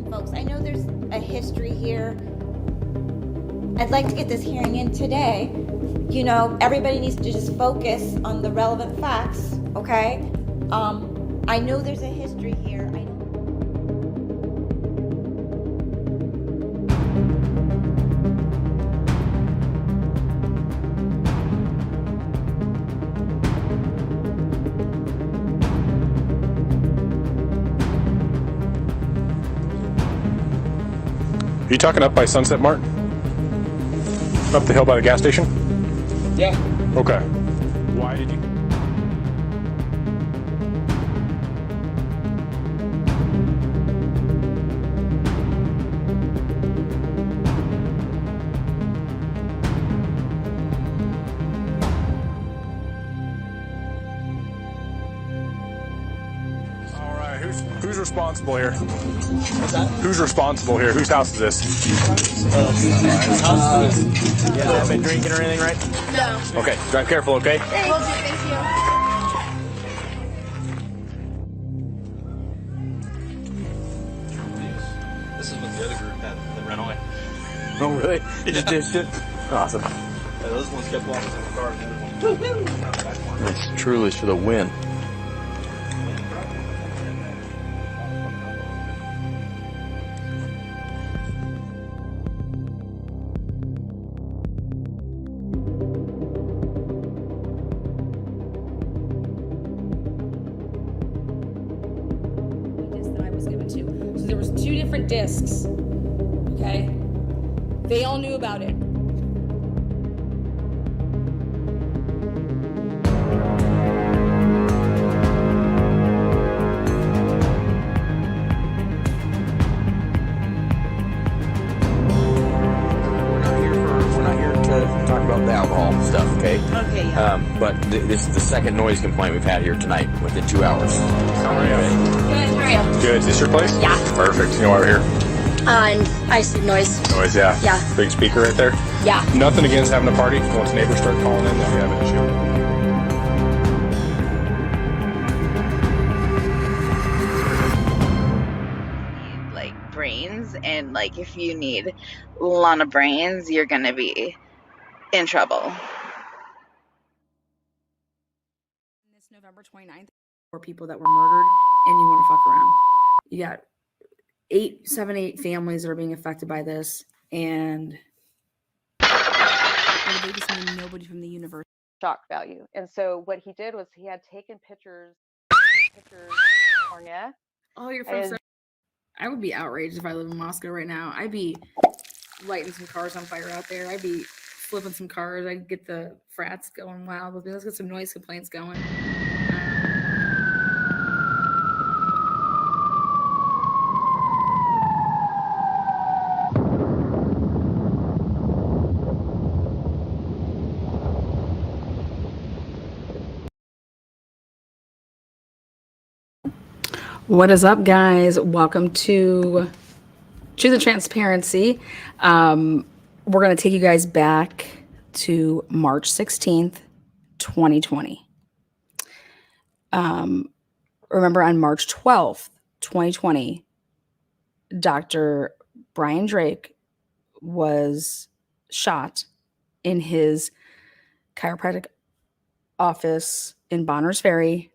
Folks, I know there's a history here. I'd like to get this hearing in today. You know, everybody needs to just focus on the relevant facts, okay? I know there's a history here. Are you talking up by Sunset Mart? Up the hill by the gas station? Yeah. Okay. Why did you? All right. Who's responsible here? What's that? Who's responsible here? Whose house is this? Yeah, haven't been drinking or anything, right? No. Okay. Drive careful, okay? Will do, thank you. This is what the other group had that ran away. Oh, really? You just ditched it? Awesome. Yeah, those ones kept walking in the car and the other one. It's truly for the win. That I was given to. So there was 2 different discs. Okay? They all knew about it. We're not here to talk about the alcohol stuff, okay? Okay, yeah. But this is the second noise complaint we've had here tonight within 2 hours. How are you? Good, how are you? Good. Is this your place? Yeah. Perfect. You know why we're here? And I see noise. Noise, yeah. Yeah. Big speaker right there. Yeah. Nothing against having a party. Once neighbors start calling in, then we have an issue. Like brains, and like if you need Lana brains, you're gonna be in trouble. This November 29th, 4 people that were murdered, and you want to fuck around. You got 8 families that are being affected by this, and they just mean nobody from the universe. Shock value. And so what he did was he had taken pictures California. Oh, you're from. And- I would be outraged if I lived in Moscow right now. I'd be lighting some cars on fire out there. I'd be flipping some cars. I'd get the frats going wild. Let's get some noise complaints going. What is up, guys? Welcome to the Transparency. We're going to take you guys back to March 16th, 2020. Remember, on March 12th, 2020, Dr. Brian Drake was shot in his chiropractic office in Bonners Ferry.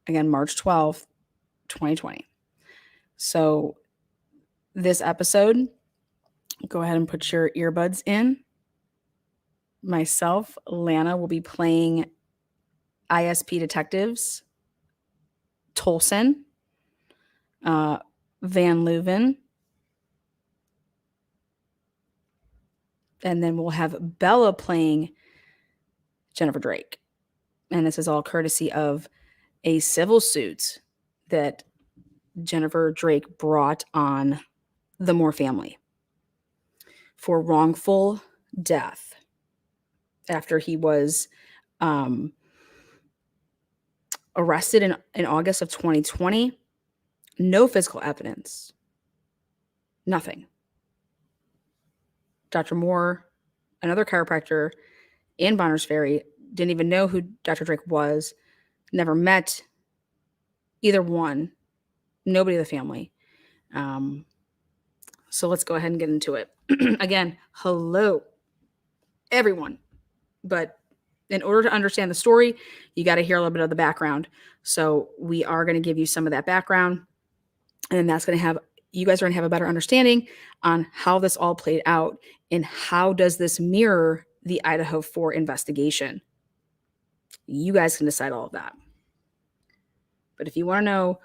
Again, March 12th, 2020. So this episode, go ahead and put your earbuds in. Myself, Lana, will be playing ISP detectives, Tolleson, Van Leuven, and then we'll have Bela playing Jennifer Drake. And this is all courtesy of a civil suit that Jennifer Drake brought on the Moore family for wrongful death after he was arrested in August of 2020. No physical evidence. Nothing. Dr. Moore, another chiropractor in Bonners Ferry, didn't even know who Dr. Drake was, never met either one, nobody in the family. So let's go ahead and get into it. Again, hello, everyone. But in order to understand the story, you got to hear a little bit of the background. So we are going to give you some of that background, and then that's going to have you guys are going to have a better understanding on how this all played out and how does this mirror the Idaho4 investigation. You guys can decide all of that. But if you want to know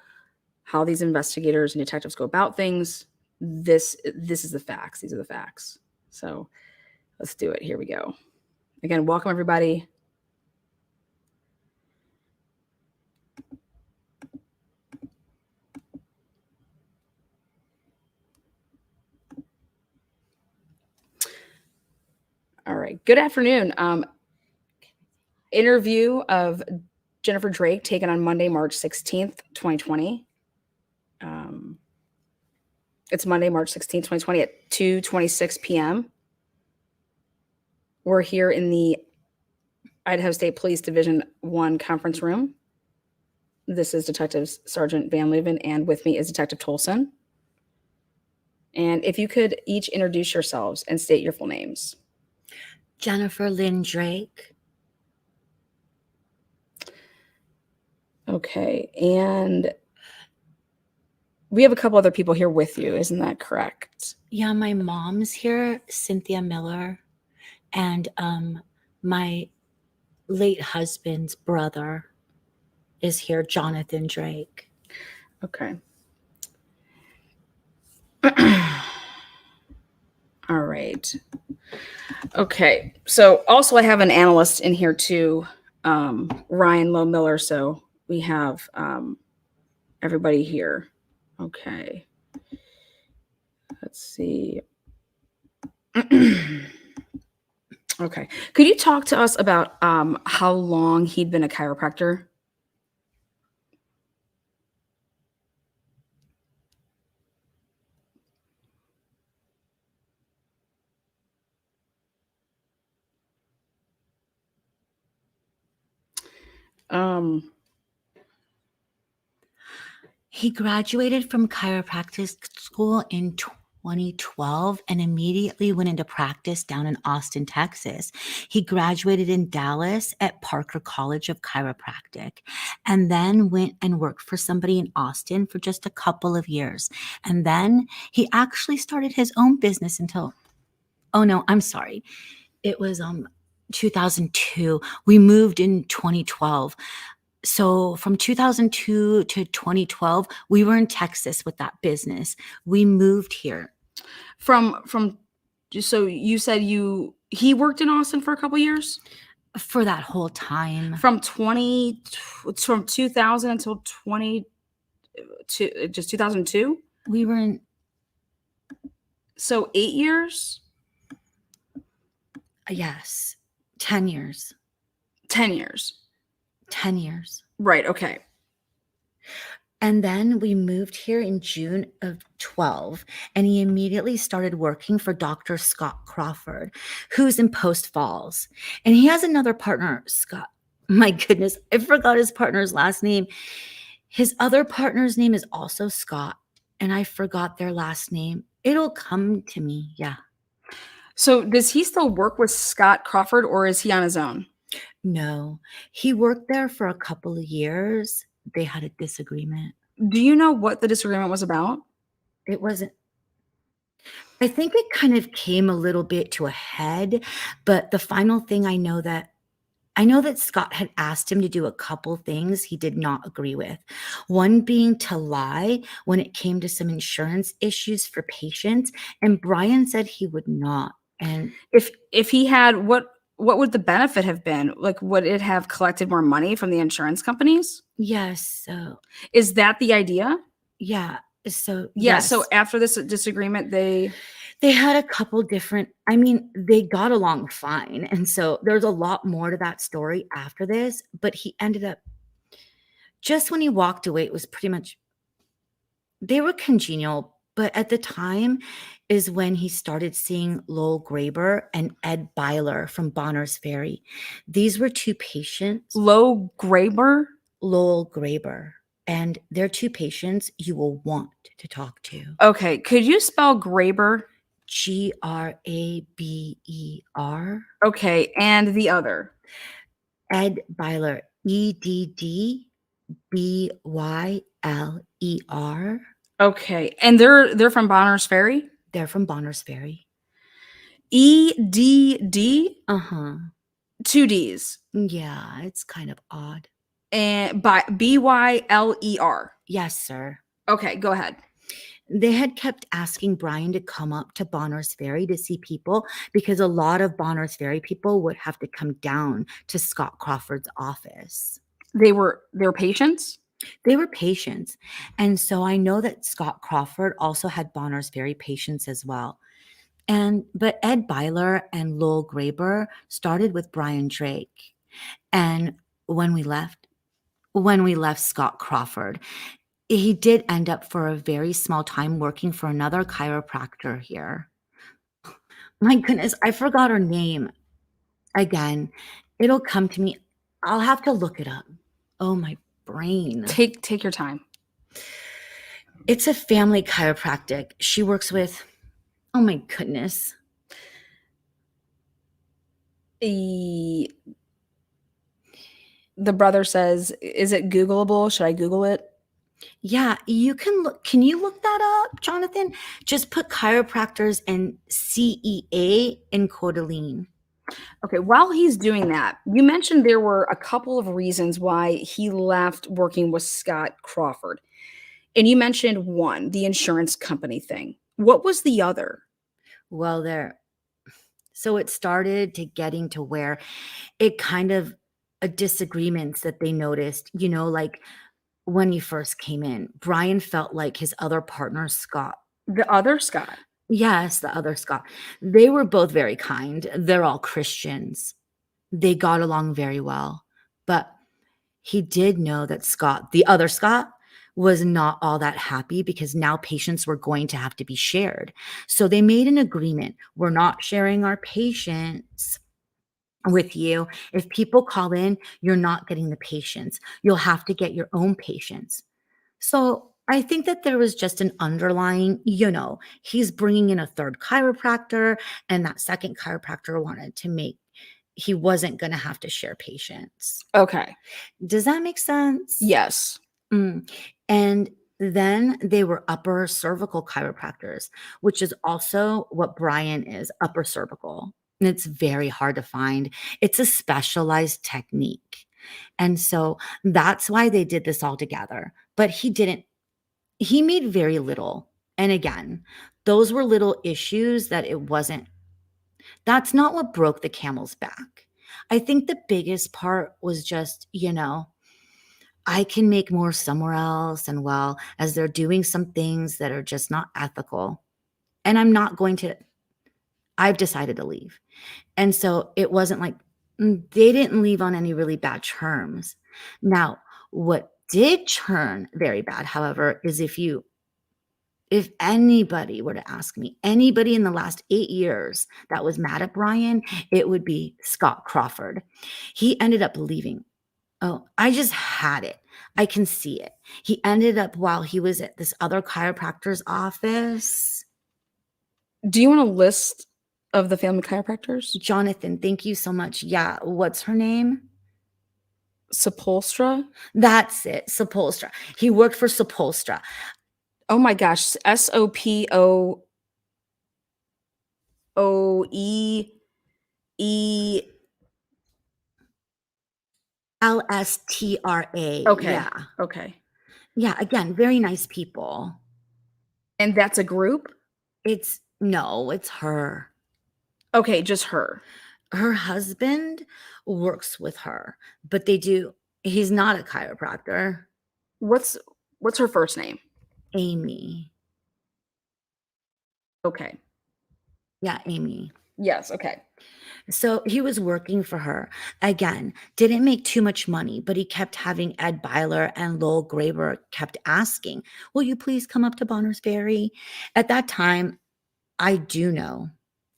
how these investigators and detectives go about things, this is the facts. These are the facts. So let's do it. Here we go. Again, welcome everybody. All right. Good afternoon. Interview of Jennifer Drake taken on Monday, March 16th, 2020. It's Monday, March 16th, 2020 at 2:26 p.m. We're here in the Idaho State Police Division 1 conference room. This is Detective Sergeant Van Leuven, and with me is Detective Tolleson. And if you could each introduce yourselves and state your full names. Jennifer Lynn Drake. Okay, and we have a couple other people here with you, isn't that correct? Yeah, my mom's here, Cynthia Miller, and my late husband's brother is here, Jonathan Drake. Okay. All right. Okay. So also I have an analyst in here too, Ryan Lowe Miller. So we have everybody here. Okay. Let's see. Okay. Could you talk to us about how long he'd been a chiropractor? He graduated from chiropractic school in 2012 and immediately went into practice down in Austin, Texas. He graduated in Dallas at Parker College of Chiropractic and then went and worked for somebody in Austin for just a couple of years. And then he actually started his own business until, oh no, I'm sorry. It was 2002. We moved in 2012. So from 2002 to 2012, we were in Texas with that business. We moved here. So you said he worked in Austin for a couple years? For that whole time. From 2000 until 2002? We were in. So 8 years? Yes. 10 years. 10 years. 10 years. Right. Okay. And then we moved here in June of 12, and he immediately started working for Dr. Scott Crawford, who's in Post Falls. And he has another partner, Scott. My goodness, I forgot his partner's last name. His other partner's name is also Scott, and I forgot their last name. It'll come to me. Yeah. So does he still work with Scott Crawford, or is he on his own? No, he worked there for a couple of years. They had a disagreement. Do you know what the disagreement was about? It wasn't. I think it kind of came a little bit to a head, but the final thing I know that Scott had asked him to do a couple things he did not agree with. One being to lie when it came to some insurance issues for patients, and Brian said he would not. And if he had, what would the benefit have been? Like, would it have collected more money from the insurance companies? yes, so Is that the idea? yeah, so Yeah. yes. So after this disagreement, They had a couple different, I mean, they got along fine. And so there's a lot more to that story after this, but he ended up, just when he walked away, it was pretty much, they were congenial, but at the time is when he started seeing Lowell Graber and Ed Byler from Bonner's Ferry. These were two patients. Low Graber? Lowell Graber. And they're two patients you will want to talk to. Okay, could you spell Graber? Graber. Okay, and the other. Ed Byler. Eddbyler. Okay, and they're from Bonners Ferry? They're from Bonners Ferry. EDD? Uh-huh. 2 Ds. Yeah, it's kind of odd. And by BYLER. Yes, sir. Okay, go ahead. They had kept asking Brian to come up to Bonners Ferry to see people because a lot of Bonners Ferry people would have to come down to Scott Crawford's office. They're patients? They were patients. And so I know that Scott Crawford also had Bonners Ferry patients as well. But Ed Byler and Lowell Graber started with Brian Drake. And when we left Scott Crawford, he did end up for a very small time working for another chiropractor here. My goodness, I forgot her name. Again, it'll come to me. I'll have to look it up. Oh, my brain. Take your time. It's a family chiropractic. She works with, oh my goodness. The brother says, is it Googleable? Should I Google it? Yeah, you can look. Can you look that up, Jonathan? Just put chiropractors and CEA in Coeur d'Alene. Okay, while he's doing that, you mentioned there were a couple of reasons why he left working with Scott Crawford. And you mentioned one, the insurance company thing. What was the other? Well, so it started to getting to where it kind of disagreements that they noticed, like when you first came in, Brian felt like his other partner, Scott. The other Scott? Yes, the other Scott. They were both very kind. They're all Christians. They got along very well. But he did know that Scott, the other Scott, was not all that happy because now patients were going to have to be shared. So they made an agreement. We're not sharing our patients with you. If people call in, you're not getting the patients. You'll have to get your own patients. So I think that there was just an underlying, he's bringing in a third chiropractor, and that second chiropractor wanted to he wasn't going to have to share patients. Okay. Does that make sense? Yes. And then they were upper cervical chiropractors, which is also what Brian is, upper cervical. And it's very hard to find. It's a specialized technique. And so that's why they did this all together. But he made very little. And again, those were little issues that's not what broke the camel's back. I think the biggest part was just, I can make more somewhere else. And well, as they're doing some things that are just not ethical, and I've decided to leave. And so it wasn't like they didn't leave on any really bad terms. Now, what did turn very bad, however, is if anybody were to ask me, anybody in the last 8 years that was mad at Brian, it would be Scott Crawford. He ended up leaving. Oh, I just had it. I can see it. He ended up while he was at this other chiropractor's office. Do you want a list of the family chiropractors? Jonathan, thank you so much. Yeah, what's her name? Sepulstra? That's it, Sepulstra. He worked for Sepulstra. Oh my gosh, SOPOOE. LSTRA. Okay. Yeah. Okay. Yeah, again, very nice people. And that's a group? It's her. Okay, just her. Her husband works with her, but he's not a chiropractor. What's her first name? Amy. Okay. Yeah, Amy. Yes, okay. So he was working for her. Again, didn't make too much money, but he kept having Ed Byler and Lowell Graber kept asking, will you please come up to Bonners Ferry? At that time, I do know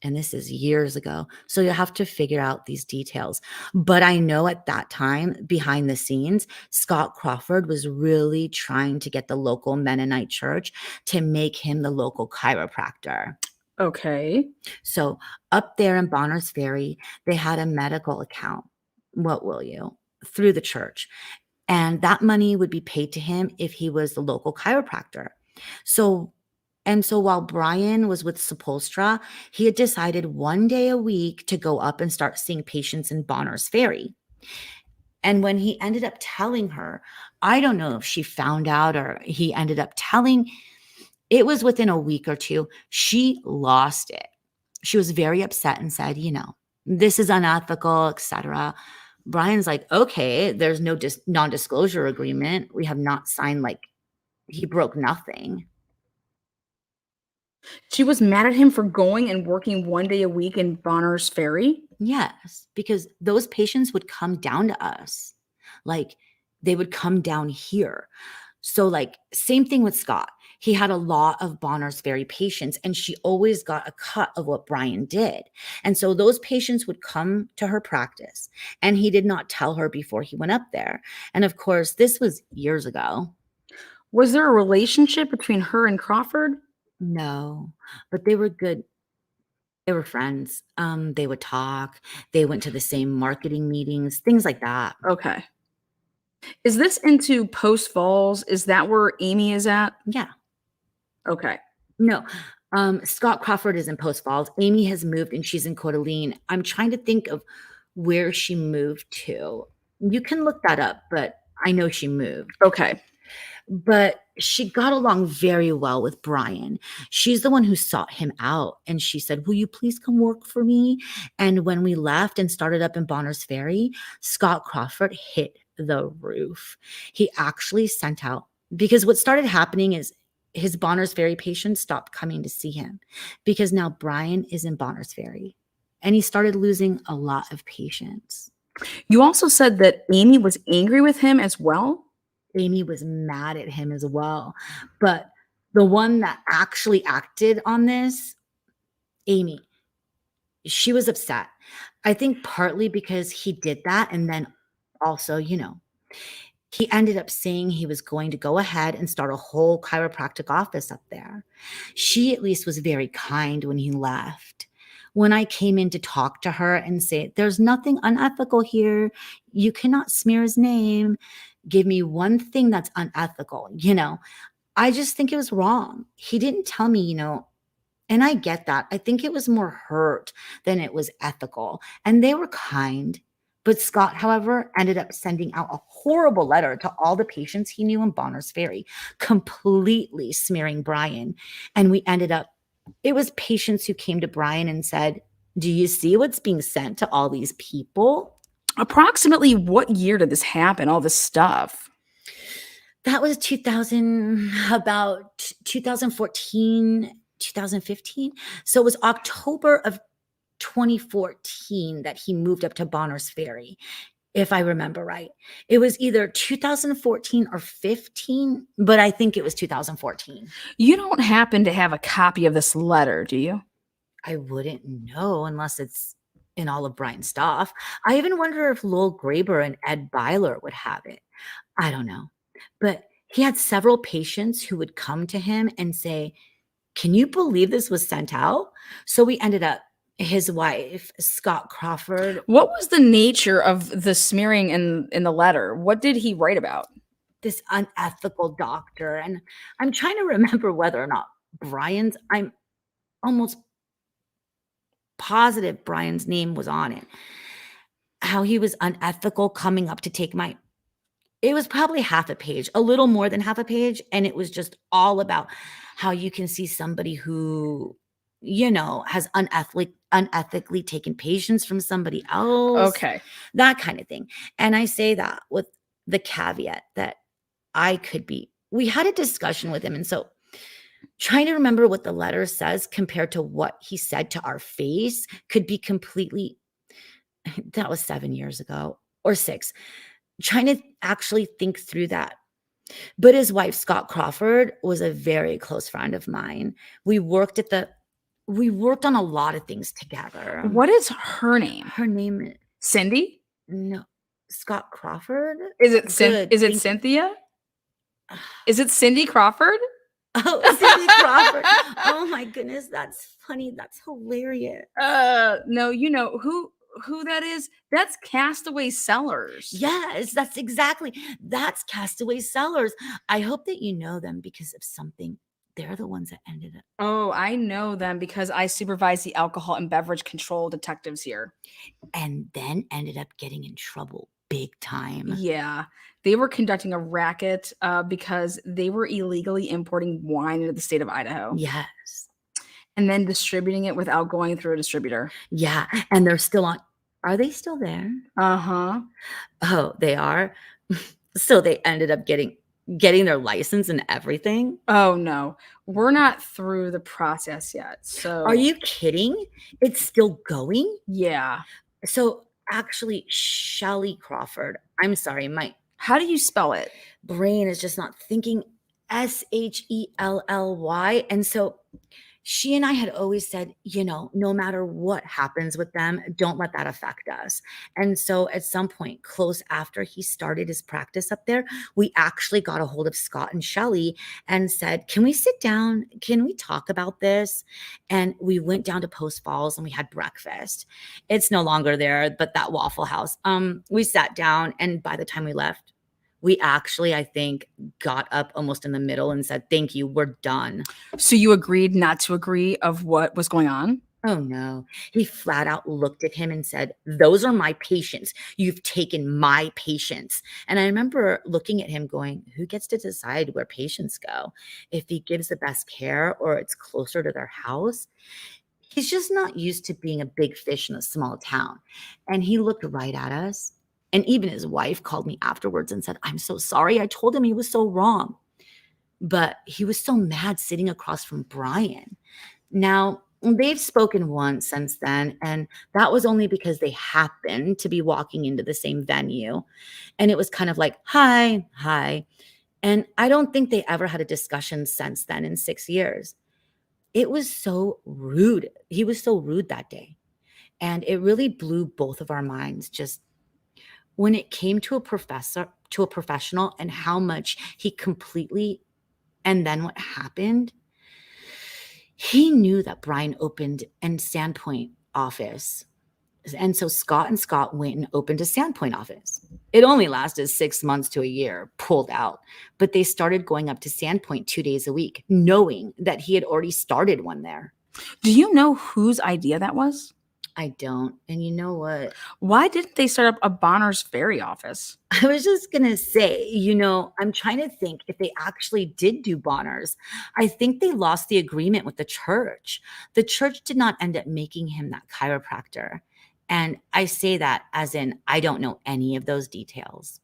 And this is years ago. So you'll have to figure out these details. But I know at that time, behind the scenes, Scott Crawford was really trying to get the local Mennonite church to make him the local chiropractor. Okay. So up there in Bonners Ferry, they had a medical account. What will you? Through the church. And that money would be paid to him if he was the local chiropractor. So while Brian was with Sepulstra, he had decided one day a week to go up and start seeing patients in Bonners Ferry. And when he ended up telling her, I don't know if she found out or he ended up telling, it was within a week or two, she lost it. She was very upset and said, this is unethical, etc. Brian's like, okay, there's no non-disclosure agreement. We have not signed, he broke nothing. She was mad at him for going and working one day a week in Bonners Ferry? Yes, because those patients would come down to us. They would come down here. So same thing with Scott. He had a lot of Bonners Ferry patients, and she always got a cut of what Brian did. And so those patients would come to her practice, and he did not tell her before he went up there. And of course, this was years ago. Was there a relationship between her and Crawford? No, but they were good. They were friends. They would talk. They went to the same marketing meetings, things like that. Okay. Is this into Post Falls? Is that where Amy is at? Yeah. Okay. No, Scott Crawford is in Post Falls. Amy has moved and she's in Coeur d'Alene. I'm trying to think of where she moved to. You can look that up, but I know she moved. Okay. But she got along very well with Brian. She's the one who sought him out. And she said, will you please come work for me? And when we left and started up in Bonners Ferry, Scott Crawford hit the roof. He actually sent out, because what started happening is his Bonners Ferry patients stopped coming to see him because now Brian is in Bonners Ferry and he started losing a lot of patients. You also said that Amy was angry with him as well? Amy was mad at him as well. But the one that actually acted on this, Amy, she was upset. I think partly because he did that. And then also, he ended up saying he was going to go ahead and start a whole chiropractic office up there. She at least was very kind when he left. When I came in to talk to her and say, there's nothing unethical here. You cannot smear his name. Give me one thing that's unethical. I just think it was wrong. He didn't tell me, and I get that. I think it was more hurt than it was ethical. And they were kind. But Scott, however, ended up sending out a horrible letter to all the patients he knew in Bonners Ferry, completely smearing Brian. And we ended up, it was patients who came to Brian and said, do you see what's being sent to all these people? Approximately what year did this happen, all this stuff? That was about 2014, 2015. So it was October of 2014 that he moved up to Bonners Ferry, if I remember right. It was either 2014 or 15, but I think it was 2014. You don't happen to have a copy of this letter, do you? I wouldn't know unless it's in all of Brian's stuff. I even wonder if Lowell Graber and Ed Byler would have it. I don't know. But he had several patients who would come to him and say, can you believe this was sent out? So we ended up, his wife, Scott Crawford. What was the nature of the smearing in the letter? What did he write about? This unethical doctor. And I'm trying to remember whether or not I'm almost positive Brian's name was on it. How he was unethical coming up to take it was probably half a page, a little more than half a page. And it was just all about how you can see somebody who, has unethically taken patients from somebody else. Okay. That kind of thing. And I say that with the caveat that we had a discussion with him. And so trying to remember what the letter says compared to what he said to our face could be that was 7 years ago or 6. Trying to actually think through that. But his wife, Scott Crawford, was a very close friend of mine. We worked at We worked on a lot of things together. What is her name? Her name is Cindy? no Scott Crawford. Is it Good. is it Thank you. Cynthia? Is it Cindy Crawford? Oh, Cindy Crawford. Oh my goodness, that's funny. That's hilarious. No, you know who that is? That's Castaway Sellers. Yes, that's Castaway Sellers. I hope that you know them because of something. They're the ones that ended up. Oh, I know them because I supervise the alcohol and beverage control detectives here. And then ended up getting in trouble big time. Yeah, they were conducting a racket because they were illegally importing wine into the state of Idaho. Yes. And then distributing it without going through a distributor. Yeah. And they're still on. Are they still there? Uh-huh. Oh, they are. So they ended up getting their license and everything. Oh no, we're not through the process yet. So Are you kidding? It's still going? Yeah. So actually, Shelly Crawford, I'm sorry, my How do you spell it? brain is just not thinking. Shelly. And so she and I had always said, no matter what happens with them, don't let that affect us. And so at some point, close after he started his practice up there, we actually got a hold of Scott and Shelly and said, can we sit down? Can we talk about this? And we went down to Post Falls and we had breakfast. It's no longer there, but that Waffle House. We sat down, and by the time we left, we actually, I think, got up almost in the middle and said, thank you, we're done. So you agreed not to agree of what was going on? Oh, no. He flat out looked at him and said, those are my patients. You've taken my patients. And I remember looking at him going, who gets to decide where patients go? If he gives the best care or it's closer to their house? He's just not used to being a big fish in a small town. And he looked right at us. And even his wife called me afterwards and said, I'm so sorry. I told him he was so wrong. But he was so mad sitting across from Brian. Now, they've spoken once since then, and that was only because they happened to be walking into the same venue. And it was kind of like, hi. And I don't think they ever had a discussion since then in 6 years. It was so rude. He was so rude that day. And it really blew both of our minds, just when it came to a professional and how much he completely, and then what happened, he knew that Brian opened a Sandpoint office. And so Scott and Scott went and opened a Sandpoint office. It only lasted 6 months to a year, pulled out. But they started going up to Sandpoint 2 days a week, knowing that he had already started one there. Do you know whose idea that was? I don't. And you know what? Why didn't they start up a Bonner's Ferry office? I was just going to say, I'm trying to think if they actually did do Bonner's. I think they lost the agreement with the church. The church did not end up making him that chiropractor. And I say that as in, I don't know any of those details.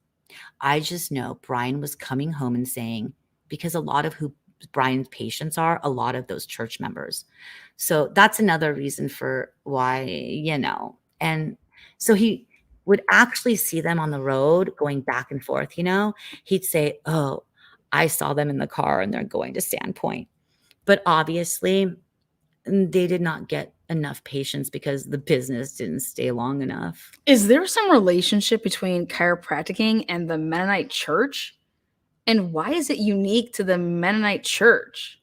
I just know Brian was coming home and saying, because a lot of who Brian's patients are, a lot of those church members. So that's another reason for why, and so he would actually see them on the road going back and forth, he'd say, oh, I saw them in the car and they're going to Sandpoint. But obviously they did not get enough patients because the business didn't stay long enough. Is there some relationship between chiropracticing and the Mennonite church? And why is it unique to the Mennonite church?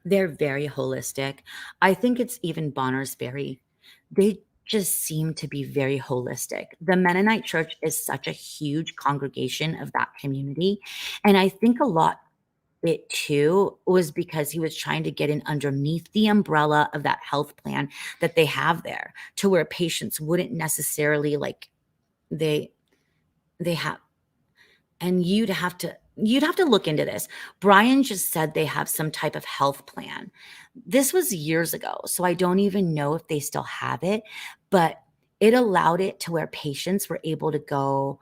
They're very holistic. I think it's even Bonner's Ferry. They just seem to be very holistic. The Mennonite church is such a huge congregation of that community. And I think a lot of it too was because he was trying to get in underneath the umbrella of that health plan that they have there, to where patients wouldn't necessarily they have, and you'd have to look into this. Brian just said they have some type of health plan. This was years ago, so I don't even know if they still have it, but it allowed it to where patients were able to go,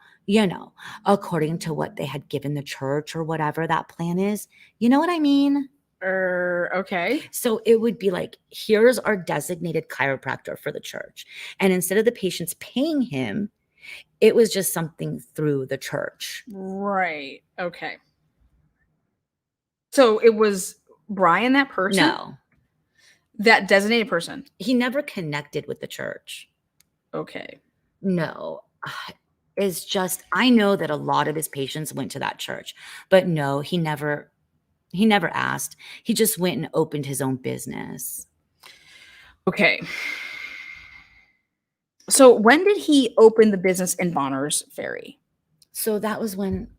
according to what they had given the church or whatever that plan is. You know what I mean? Okay. So it would be like, here's our designated chiropractor for the church. And instead of the patients paying him, it was just something through the church. Right. Okay. So it was Brian, that person? No. That designated person. He never connected with the church. Okay. No. It's just, I know that a lot of his patients went to that church, but no, he never asked. He just went and opened his own business. Okay. So when did he open the business in Bonners Ferry? So that was when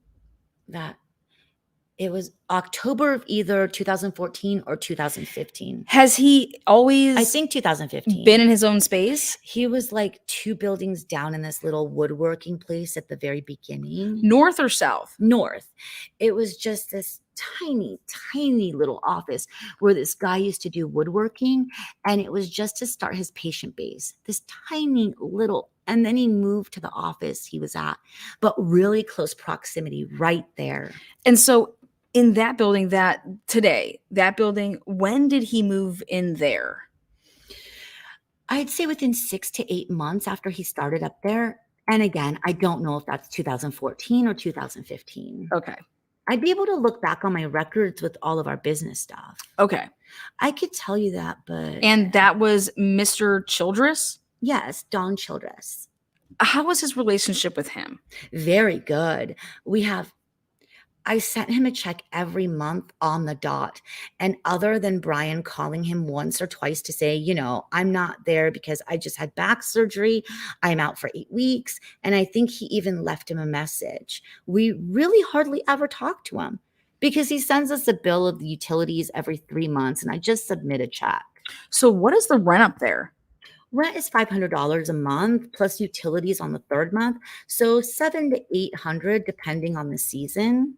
it was October of either 2014 or 2015. Has he always I think 2015. been in his own space? He was like 2 buildings down in this little woodworking place at the very beginning. North or south? North. It was just this tiny, tiny little office where this guy used to do woodworking, and it was just to start his patient base. This tiny little, and then he moved to the office he was at, but really close proximity right there. And so in that building, when did he move in there? I'd say within 6 to 8 months after he started up there. And again, I don't know if that's 2014 or 2015. Okay. I'd be able to look back on my records with all of our business stuff. Okay. I could tell you that, but... And that was Mr. Childress? Yes, Don Childress. How was his relationship with him? Very good. I sent him a check every month on the dot. And other than Brian calling him once or twice to say, I'm not there because I just had back surgery, I'm out for 8 weeks. And I think he even left him a message. We really hardly ever talk to him because he sends us a bill of the utilities every 3 months. And I just submit a check. So what is the rent up there? Rent is $500 a month plus utilities on the 3rd month. So $700 to $800 depending on the season.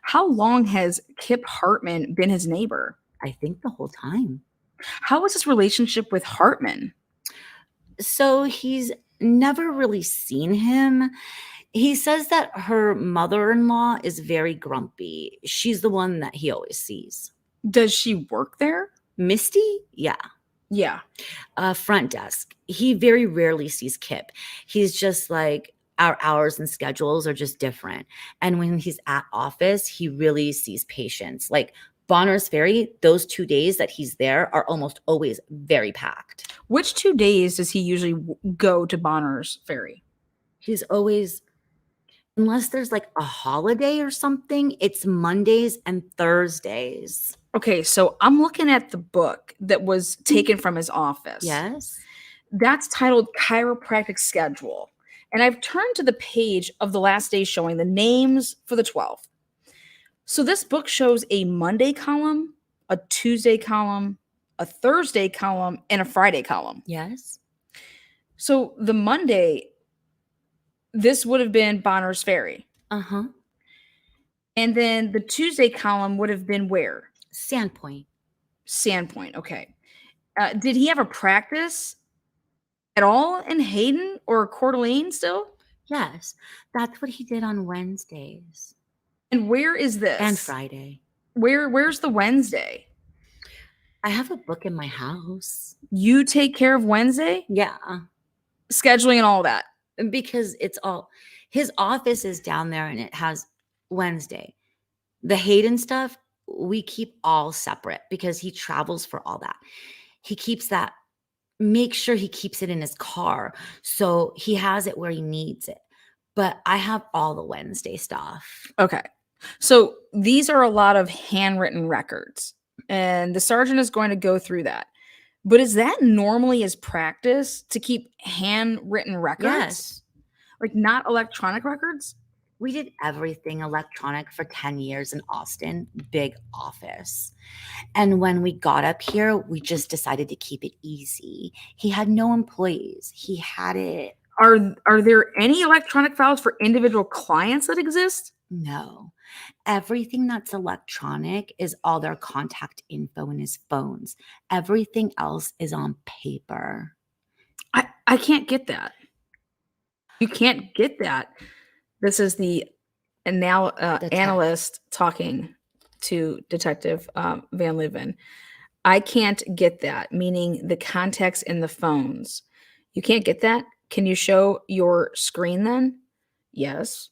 How long has Kip Hartman been his neighbor? I think the whole time. How was his relationship with Hartman? So he's never really seen him. He says that her mother-in-law is very grumpy. She's the one that he always sees. Does she work there? Misty? Yeah. Yeah. Front desk. He very rarely sees Kip. He's just like, our hours and schedules are just different. And when he's at office, he really sees patients. Like Bonners Ferry, those 2 days that he's there are almost always very packed. Which 2 days does he usually go to Bonners Ferry? He's always, unless there's like a holiday or something, it's Mondays and Thursdays. Okay, so I'm looking at the book that was taken from his office. Yes. That's titled Chiropractic Schedule. And I've turned to the page of the last day showing the names for the 12th. So this book shows a Monday column, a Tuesday column, a Thursday column, and a Friday column. Yes. So the Monday, this would have been Bonners Ferry. Uh-huh. And then the Tuesday column would have been where? Sandpoint. Sandpoint, okay. Did he have a practice at all in Hayden or Coeur d'Alene still? Yes. That's what he did on Wednesdays. And where is this? And Friday. Where's the Wednesday? I have a book in my house. You take care of Wednesday? Yeah. Scheduling and all that. Because it's all, his office is down there and it has Wednesday. The Hayden stuff, we keep all separate because he travels for all that. He keeps that, make sure he keeps it in his car. So he has it where he needs it. But I have all the Wednesday stuff. Okay. So these are a lot of handwritten records. And the sergeant is going to go through that. But is that normally his practice to keep handwritten records? Yes. Like not electronic records? We did everything electronic for 10 years in Austin, big office. And when we got up here, we just decided to keep it easy. He had no employees. He had it. Are there any electronic files for individual clients that exist? No. Everything that's electronic is all their contact info in his phones. Everything else is on paper. I can't get that. You can't get that. This is the analyst talking to Detective Van Leeuwen. I can't get that, meaning the contacts in the phones. You can't get that? Can you show your screen then? Yes.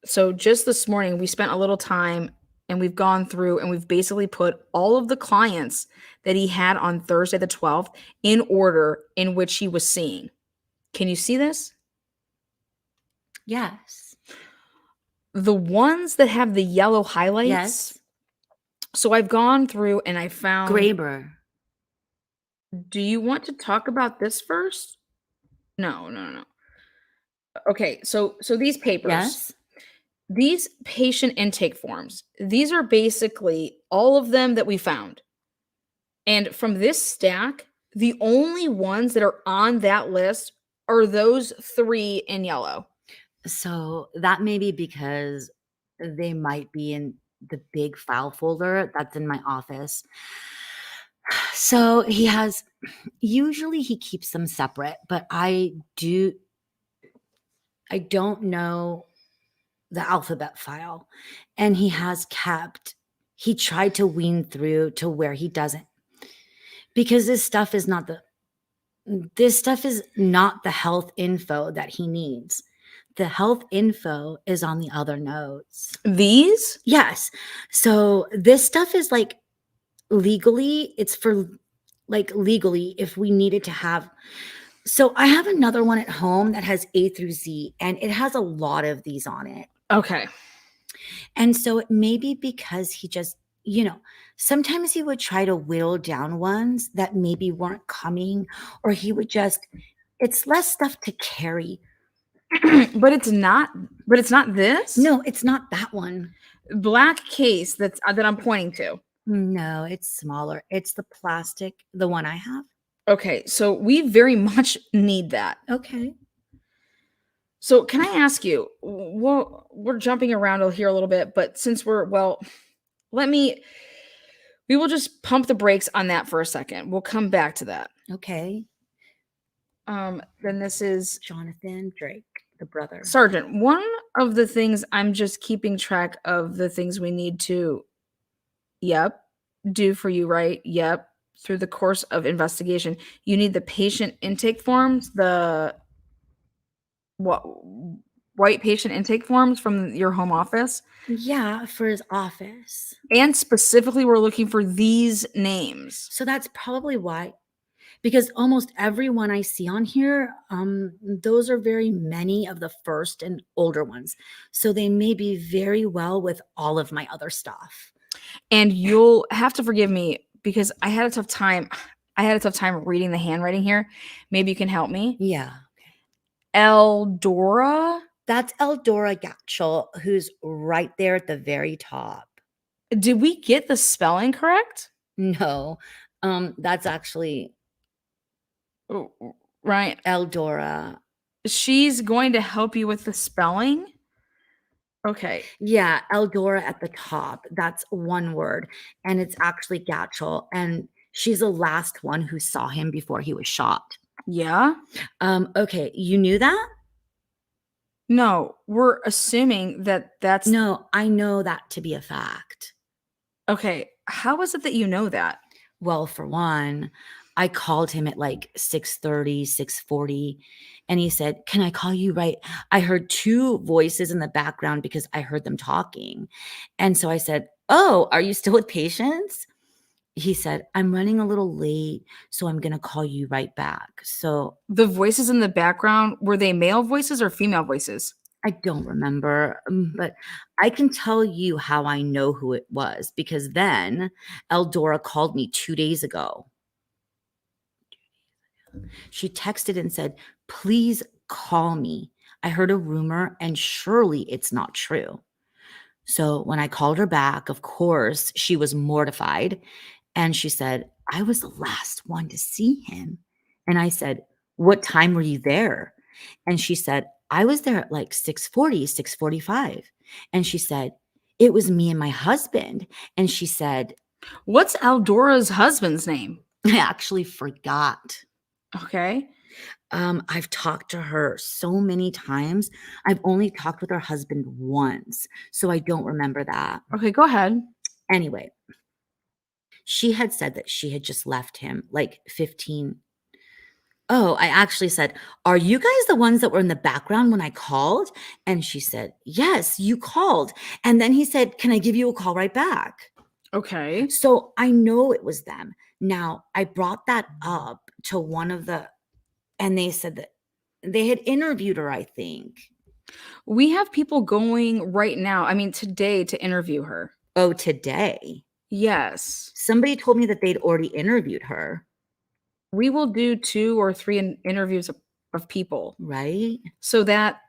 So just this morning, we spent a little time and we've gone through and we've basically put all of the clients that he had on Thursday the 12th in order in which he was seeing. Can you see this? Yes. The ones that have the yellow highlights. Yes. So I've gone through and I found. Graber. Do you want to talk about this first? No. Okay, so these papers. Yes. These patient intake forms, these are basically all of them that we found. And from this stack, the only ones that are on that list are those 3 in yellow. So that may be because they might be in the big file folder that's in my office. So usually he keeps them separate, but I don't know the alphabet file. And he tried to wean through to where he doesn't. Because this stuff is not the health info that he needs. The health info is on the other notes. These? Yes. So this stuff is like legally, it's for like legally if we needed to have. So I have another one at home that has A through Z, and it has a lot of these on it. Okay. And so it may be because he just, sometimes he would try to whittle down ones that maybe weren't coming, or he would it's less stuff to carry. But it's not this? No, it's not that one. Black case that I'm pointing to. No, it's smaller. It's the plastic, the one I have. Okay, so we very much need that. Okay. So can I ask you, we're jumping around here a little bit, but since we will just pump the brakes on that for a second. We'll come back to that. Okay. Then this is Jonathan Drake, the brother. Sergeant. One of the things I'm just keeping track of the things we need to, do for you, right? Yep. Through the course of investigation, you need the patient intake forms, the white patient intake forms from your home office. Yeah, for his office. And specifically, we're looking for these names. So that's probably why. Because almost everyone I see on here, those are very many of the first and older ones. So they may be very well with all of my other stuff. And you'll have to forgive me because I had a tough time reading the handwriting here. Maybe you can help me. Yeah. Eldora? That's Eldora Gatchel, who's right there at the very top. Did we get the spelling correct? No. That's actually right. Eldora. She's going to help you with the spelling? Okay. Yeah, Eldora at the top. That's one word. And it's actually Gatchel. And she's the last one who saw him before he was shot. Yeah. Okay. You knew that? No, we're assuming that's. No, I know that to be a fact. Okay. How is it that you know that? Well, for one, I called him at like 6:30, 6:40, and he said, "Can I call you right?" I heard 2 voices in the background because I heard them talking. And so I said, "Oh, are you still with patients?" He said, "I'm running a little late, so I'm going to call you right back." So the voices in the background, were they male voices or female voices? I don't remember, but I can tell you how I know who it was because then Eldora called me 2 days ago. She texted and said, "Please call me. I heard a rumor and surely it's not true." So when I called her back, of course, she was mortified. And she said, "I was the last one to see him." And I said, "What time were you there?" And she said, "I was there at like 6:40, 6:45. And she said, "It was me and my husband." And she said, "What's Eldora's husband's name?" I actually forgot. Okay. I've talked to her so many times. I've only talked with her husband once, so I don't remember that. Okay, go ahead. Anyway, she had said that she had just left him like 15 Oh, I actually said, "Are you guys the ones that were in the background when I called?" And she said, "Yes, you called." And then he said, "Can I give you a call right back?" Okay. So I know it was them. Now, I brought that up to one of the, and they said that they had interviewed her, I think. We have people going right now, I mean, today to interview her. Oh, today. Yes. Somebody told me that they'd already interviewed her, We will do 2 or 3 interviews of people. right? So that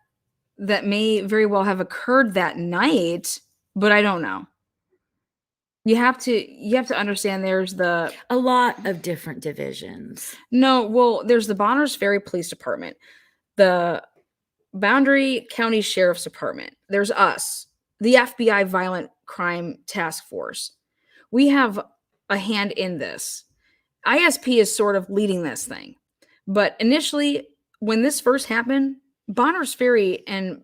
may very well have occurred that night, but I don't know. You have to understand there's the A lot of different divisions. no, well, there's the Bonners Ferry Police Department, the Boundary County Sheriff's Department. There's us, the FBI Violent Crime Task Force. We have a hand in this. ISP is sort of leading this thing. But initially, when this first happened, Bonners Ferry and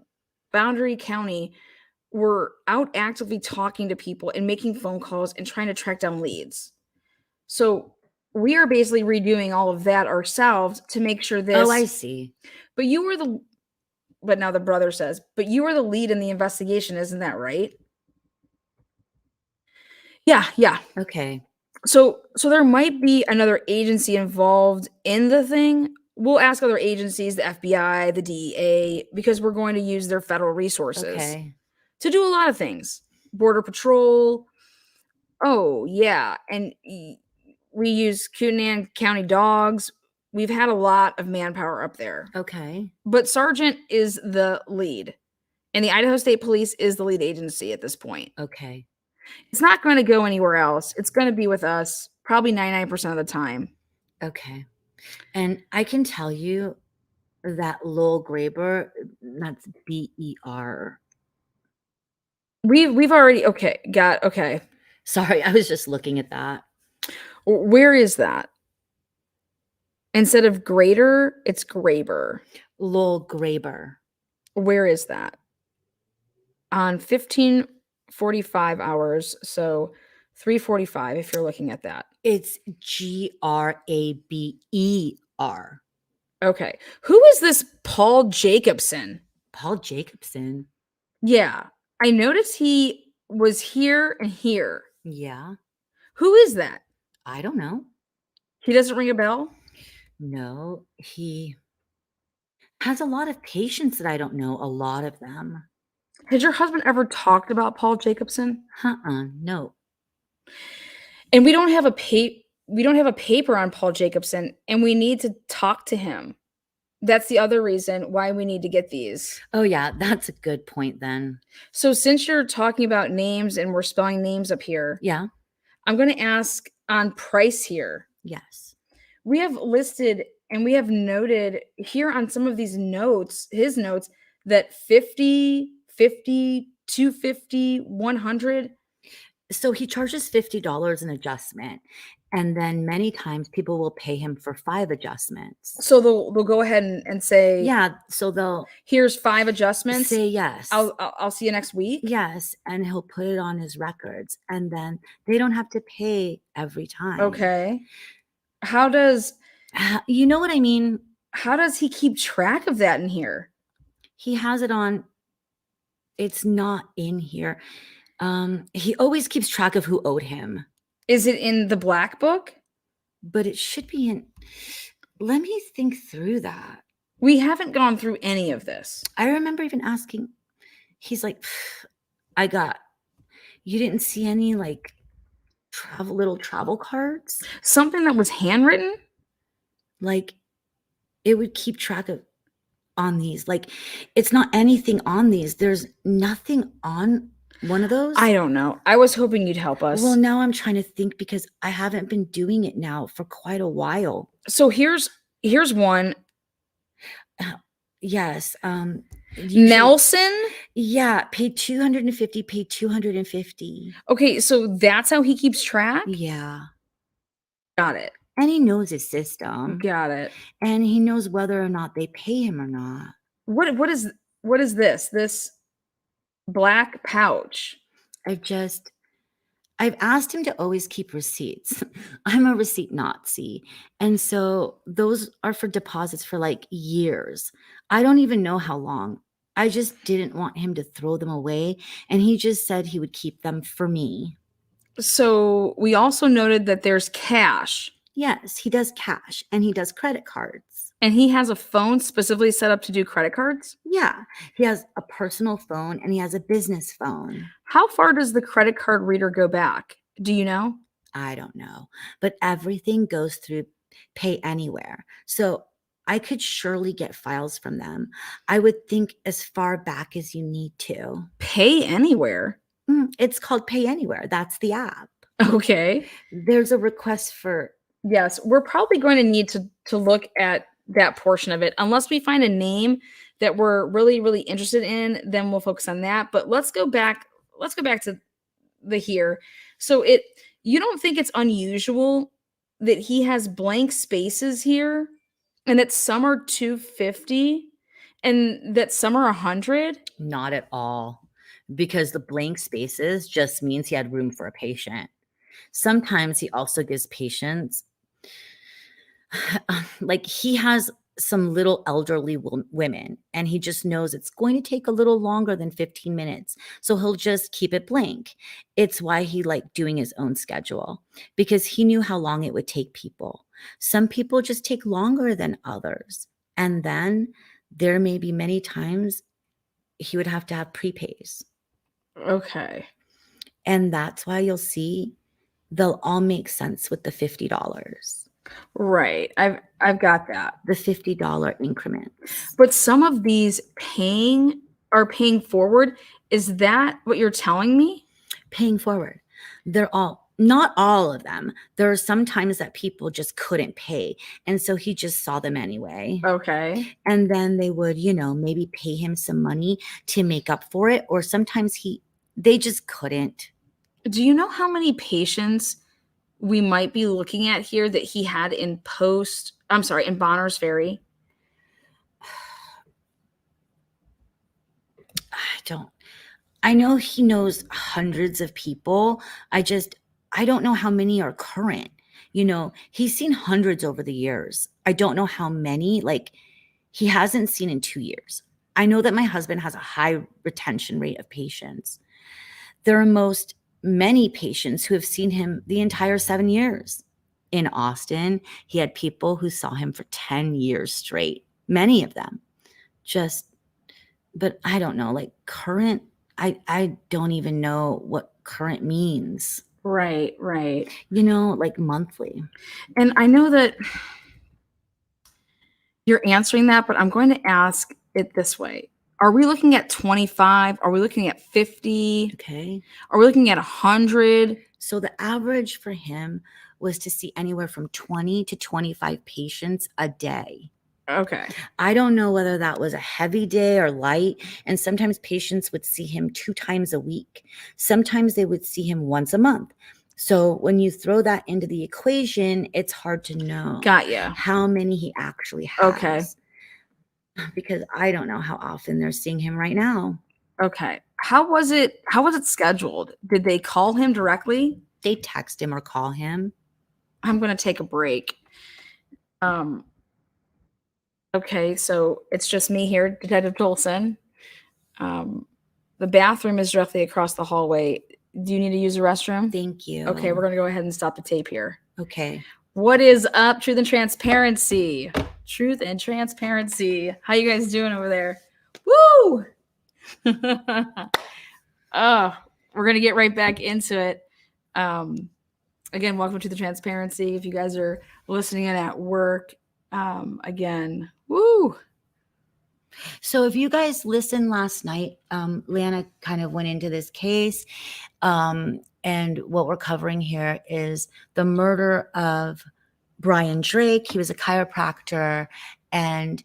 Boundary County were out actively talking to people and making phone calls and trying to track down leads. So we are basically redoing all of that ourselves to make sure this. Oh, I see. But you were the. But now the brother says, but you were the lead in the investigation, isn't that right? Yeah. Okay. So there might be another agency involved in the thing. We'll ask other agencies, the FBI, the DEA, because we're going to use their federal resources Okay. to do a lot of things. Border Patrol. Oh, yeah. And we use Kootenai County dogs. We've had a lot of manpower up there. Okay. But Sergeant is the lead. And the Idaho State Police is the lead agency at this point. Okay. It's not going to go anywhere else. It's going to be with us probably 99% of the time. Okay. And I can tell you that Lowell Graber, that's BER. We've already okay. Sorry, I was just looking at that. Where is that? Instead of greater, it's Graber. Lowell Graber. Where is that? On 1545 hours, so 345 if you're looking at that. It's GRABER. Okay. Who is this Paul Jacobson? Paul Jacobson. Yeah. I noticed he was here and here. Yeah. Who is that? I don't know. He doesn't ring a bell? No, he has a lot of patients that I don't know, a lot of them. Has your husband ever talked about Paul Jacobson? No. And we don't have a paper on Paul Jacobson, and we need to talk to him. That's the other reason why we need to get these. Oh, yeah, that's a good point then. So since you're talking about names and we're spelling names up here, Yeah. I'm going to ask on price here. Yes. We have listed and we have noted here on some of these notes, his notes, that 50, 250, 100. So he charges $50 an adjustment. And then many times people will pay him for 5 adjustments. So they'll go ahead and say, yeah, so they'll here's 5 adjustments. say yes. I'll see you next week. Yes, and he'll put it on his records, and then they don't have to pay every time. Okay. How does you know what I mean? How does he keep track of that in here? He has it on. It's not in here. He always keeps track of who owed him. Is it in the black book? But it should be in. Let me think through that. We haven't gone through any of this. I remember even asking. He's like, you didn't see any like little travel cards? Something that was handwritten? Like it would keep track of on these. Like it's not anything on these. There's nothing on one of those. I don't know. I was hoping you'd help us. Well, now I'm trying to think because I haven't been doing it now for quite a while. So here's one. Yes. Nelson? Yeah, paid 250, paid 250. Okay, so that's how he keeps track? Yeah. Got it. And he knows his system. Got it. And he knows whether or not they pay him or not. What is this? This black pouch. I've asked him to always keep receipts. I'm a receipt Nazi. And so those are for deposits for like years. I don't even know how long. I just didn't want him to throw them away. And he just said he would keep them for me. So we also noted that there's cash. Yes, he does cash and he does credit cards. And he has a phone specifically set up to do credit cards? Yeah, he has a personal phone and he has a business phone. How far does the credit card reader go back? Do you know? I don't know, but everything goes through Pay Anywhere. So I could surely get files from them. I would think as far back as you need to. Pay Anywhere? It's called Pay Anywhere. That's the app. Okay. There's a request for. Yes, we're probably going to need to look at that portion of it. Unless we find a name that we're really, really interested in, then we'll focus on that. But let's go back to the here. So you don't think it's unusual that he has blank spaces here and that some are 250 and that some are 100? Not at all, because the blank spaces just means he had room for a patient. Sometimes he also gives patients, like he has some little elderly women and he just knows it's going to take a little longer than 15 minutes. So he'll just keep it blank. It's why he liked doing his own schedule, because he knew how long it would take people. Some people just take longer than others. And then there may be many times he would have to have prepays. Okay. And that's why you'll see they'll all make sense with the $50. Right. I've got that. The $50 increments. But some of these are paying forward. Is that what you're telling me? Paying forward. They're all, not all of them. There are some times that people just couldn't pay. And so he just saw them anyway. Okay. And then they would, maybe pay him some money to make up for it. Or sometimes they just couldn't. Do you know how many patients we might be looking at here that he had in Bonners Ferry? I know he knows hundreds of people. I don't know how many are current. He's seen hundreds over the years. I don't know how many, he hasn't seen in 2 years. I know that my husband has a high retention rate of patients. There are many patients who have seen him the entire 7 years. In Austin, he had people who saw him for 10 years straight, many of them. But I don't know, current, I don't even know what current means. Right. Monthly. And I know that you're answering that, but I'm going to ask it this way. Are we looking at 25? Are we looking at 50? Okay. Are we looking at 100? So the average for him was to see anywhere from 20 to 25 patients a day. Okay. I don't know whether that was a heavy day or light. And sometimes patients would see him 2 times a week. Sometimes they would see him once a month. So when you throw that into the equation, it's hard to know. Got ya. How many he actually has. Okay. Because I don't know how often they're seeing him right now. Okay. How was it scheduled? Did they call him directly? They text him or call him. I'm going to take a break. Okay, so it's just me here, Detective Tolleson. The bathroom is directly across the hallway. Do you need to use the restroom? Thank you. Okay, we're going to go ahead and stop the tape here. Okay. What is up, Truth and Transparency? Truth and Transparency. How you guys doing over there? Woo! We're going to get right back into it. Again, welcome to the Transparency. If you guys are listening in at work, again, woo! So if you guys listened last night, Lana kind of went into this case. And what we're covering here is the murder of Brian Drake. He was a chiropractor and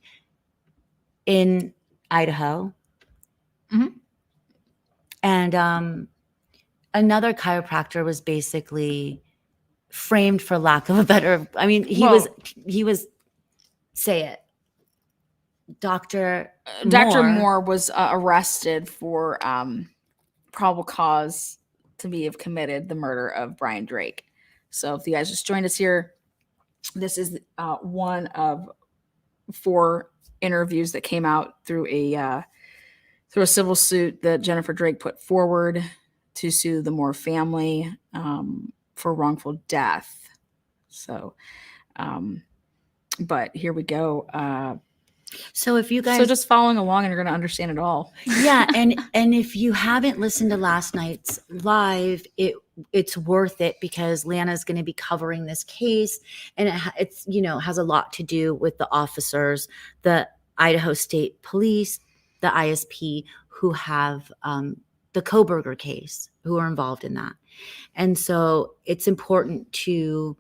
in Idaho. Mm-hmm. And another chiropractor was basically framed, for lack of a better, he was say it. Dr. Moore was arrested for probable cause to be have committed the murder of Brian Drake. So if you guys just joined us here, this is one of 4 interviews that came out through a civil suit that Jennifer Drake put forward to sue the Moore family for wrongful death. So, but here we go. So if you guys, so just following along, and you're going to understand it all. yeah, and if you haven't listened to last night's live, it's worth it because Lana's going to be covering this case, and it's has a lot to do with the officers, the Idaho State Police, the ISP, who have the Koberger case, who are involved in that, and so it's important to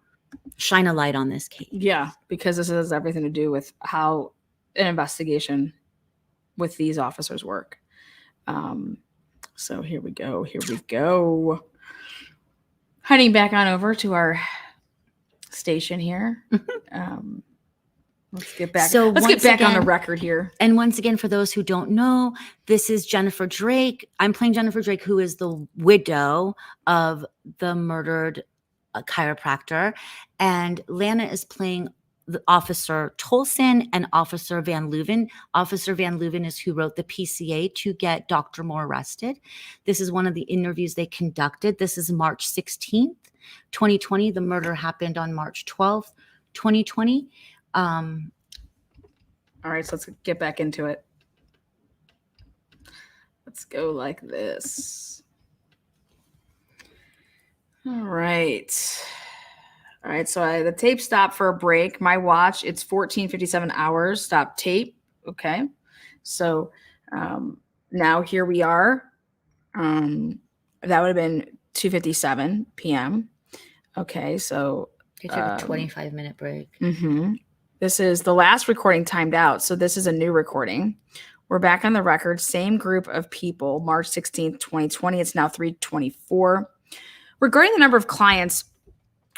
shine a light on this case. Yeah, because this has everything to do with how an investigation with these officers work. So here we go. Heading back on over to our station here. Let's get back on the record here. And once again, for those who don't know, this is Jennifer Drake. I'm playing Jennifer Drake, who is the widow of the murdered chiropractor. And Lana is playing the Officer Tolleson and Officer Van Leuven. Officer Van Leuven is who wrote the PCA to get Dr. Moore arrested. This is one of the interviews they conducted. This is March 16th, 2020. The murder happened on March 12th, 2020. All right, so let's get back into it. Let's go like this. All right, so the tape stopped for a break. My watch, it's 14:57 hours. Stop tape. Okay. So now here we are. That would have been 2:57 p.m. Okay, so They took a 25-minute break. Mm-hmm. This is the last recording timed out. So this is a new recording. We're back on the record. Same group of people, March 16th, 2020. It's now 3:24. Regarding the number of clients,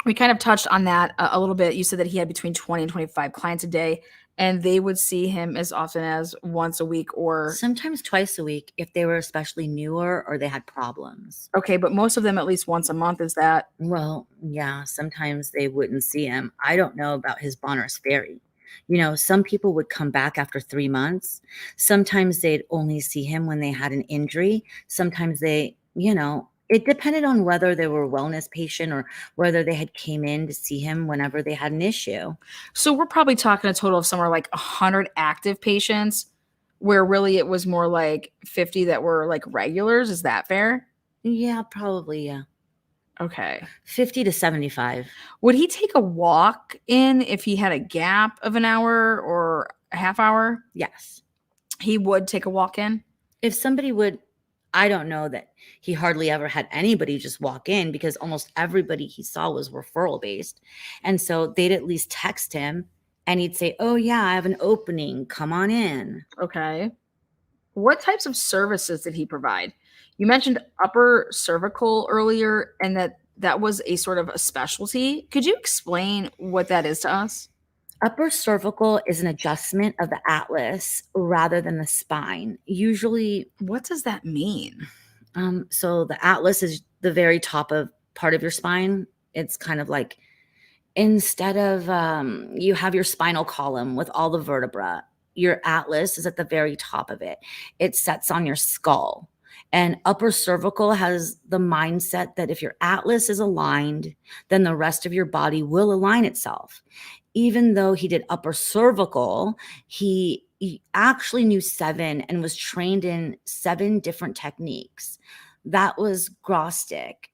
we kind of touched on that a little bit. You said that he had between 20 and 25 clients a day, and they would see him as often as once a week or sometimes twice a week if they were especially newer or they had problems. Okay, but most of them at least once a month. Is that? Well, yeah, sometimes they wouldn't see him. I don't know about his Bonner's Ferry. Some people would come back after 3 months. Sometimes they'd only see him when they had an injury. Sometimes they, it depended on whether they were a wellness patient or whether they had came in to see him whenever they had an issue. So we're probably talking a total of somewhere like 100 active patients, where really it was more like 50 that were like regulars. Is that fair? Yeah, probably, yeah. Okay. 50 to 75. Would he take a walk in if he had a gap of an hour or a half hour? Yes. He would take a walk in? If somebody would, I don't know that he hardly ever had anybody just walk in because almost everybody he saw was referral based. And so they'd at least text him and he'd say, oh yeah, I have an opening. Come on in. Okay. What types of services did he provide? You mentioned upper cervical earlier and that was a sort of a specialty. Could you explain what that is to us? Upper cervical is an adjustment of the atlas rather than the spine. Usually, what does that mean? So the atlas is the very top of part of your spine. It's kind of like instead of you have your spinal column with all the vertebra, your atlas is at the very top of it. It sets on your skull. And upper cervical has the mindset that if your atlas is aligned, then the rest of your body will align itself. Even though he did upper cervical, he actually knew 7 and was trained in 7 different techniques. That was Grostic.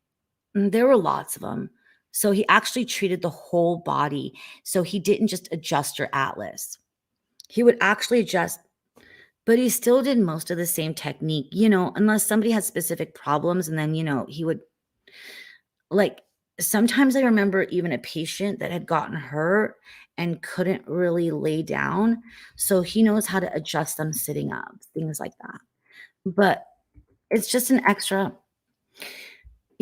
There were lots of them. So he actually treated the whole body. So he didn't just adjust your atlas. He would actually adjust, but he still did most of the same technique, unless somebody had specific problems. And then, he would sometimes I remember even a patient that had gotten hurt and couldn't really lay down. So he knows how to adjust them sitting up, things like that. But it's just an extra.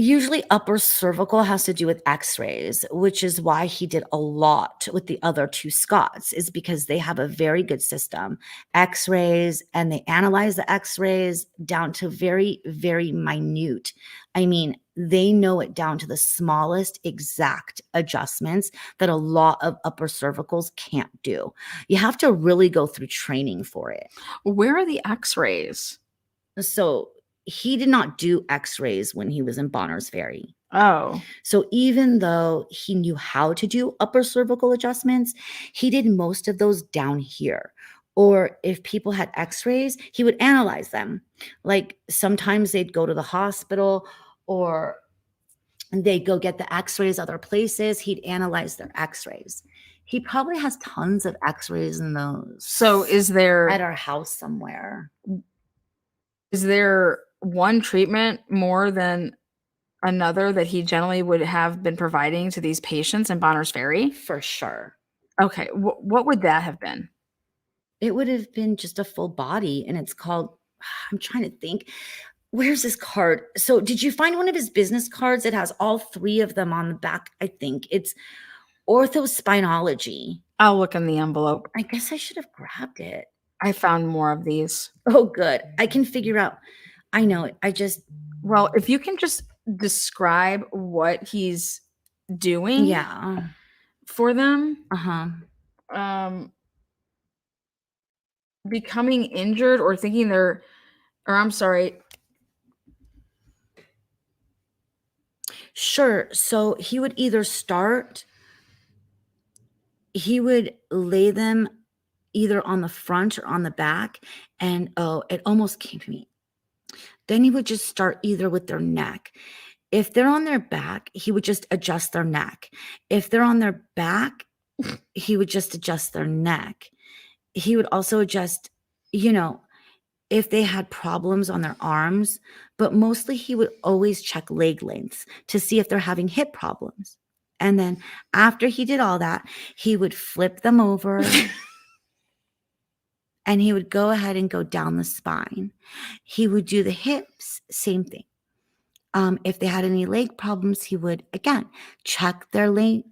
Usually upper cervical has to do with x-rays, which is why he did a lot with the other two Scotts, is because they have a very good system. X-rays, and they analyze the x-rays down to very, very minute. I mean, they know it down to the smallest exact adjustments that a lot of upper cervicals can't do. You have to really go through training for it. Where are the x-rays? So he did not do x-rays when he was in Bonners Ferry. Oh. So even though he knew how to do upper cervical adjustments, he did most of those down here. Or if people had x-rays, he would analyze them. Like sometimes they'd go to the hospital or they'd go get the x-rays other places. He'd analyze their x-rays. He probably has tons of x-rays in those. So is there at our house somewhere? Is there one treatment more than another that he generally would have been providing to these patients in Bonners Ferry? For sure. Okay. What would that have been? It would have been just a full body, and it's called, I'm trying to think. Where's this card? So did you find one of his business cards? It has all three of them on the back, I think. It's orthospinology. I'll look in the envelope. I guess I should have grabbed it. I found more of these. Oh, good. I can figure out. I know it. Well, if you can just describe what he's doing for them. Becoming injured or thinking Sure. So he would either he would lay them either on the front or on the back. And it almost came to me. Then he would just start either with their neck. If they're on their back, he would just adjust their neck. If they're on their back, he would just adjust their neck. He would also adjust, if they had problems on their arms, but mostly he would always check leg lengths to see if they're having hip problems. And then after he did all that, he would flip them over and he would go ahead and go down the spine. He would do the hips, same thing. If they had any leg problems, he would, again, check their leg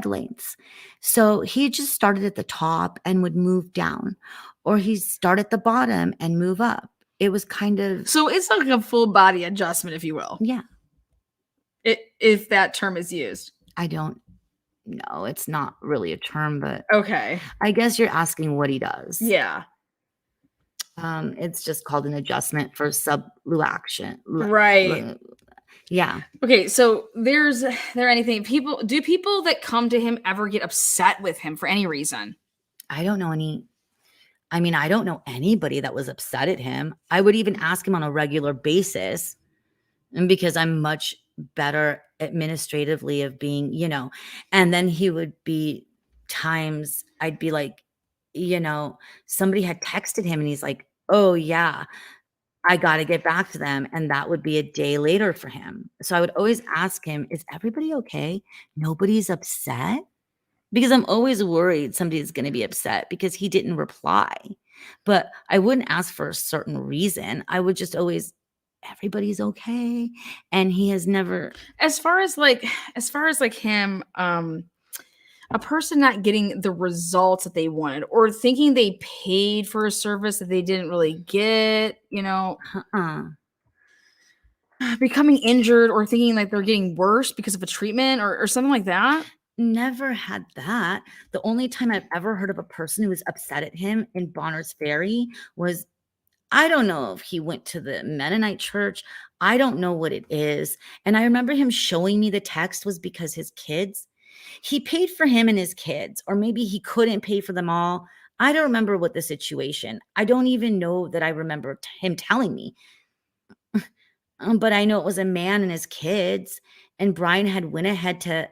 lengths. So he just started at the top and would move down, or he'd start at the bottom and move up. It was kind of... So it's like a full body adjustment, if you will. Yeah. If that term is used. I don't know. It's not really a term, but... Okay. I guess you're asking what he does. Yeah. It's just called an adjustment for subluxation. Right. Yeah. Okay, so do people that come to him ever get upset with him for any reason? I don't know I don't know anybody that was upset at him. I would even ask him on a regular basis, and because I'm much better administratively of being, and then he would be times I'd be like, somebody had texted him and he's like, oh yeah, I got to get back to them. And that would be a day later for him. So I would always ask him, is everybody okay? Nobody's upset? Because I'm always worried somebody's going to be upset because he didn't reply. But I wouldn't ask for a certain reason. I would just always, everybody's okay. And he has never... As far as him, a person not getting the results that they wanted or thinking they paid for a service that they didn't really get, becoming injured or thinking like they're getting worse because of a treatment or something like that. Never had that. The only time I've ever heard of a person who was upset at him in Bonners Ferry was, I don't know if he went to the Mennonite church. I don't know what it is. And I remember him showing me the text was because his kids, he paid for him and his kids, or maybe he couldn't pay for them all. I don't remember what the situation. I don't even know that I remember him telling me. But I know it was a man and his kids, and Brian had went ahead to,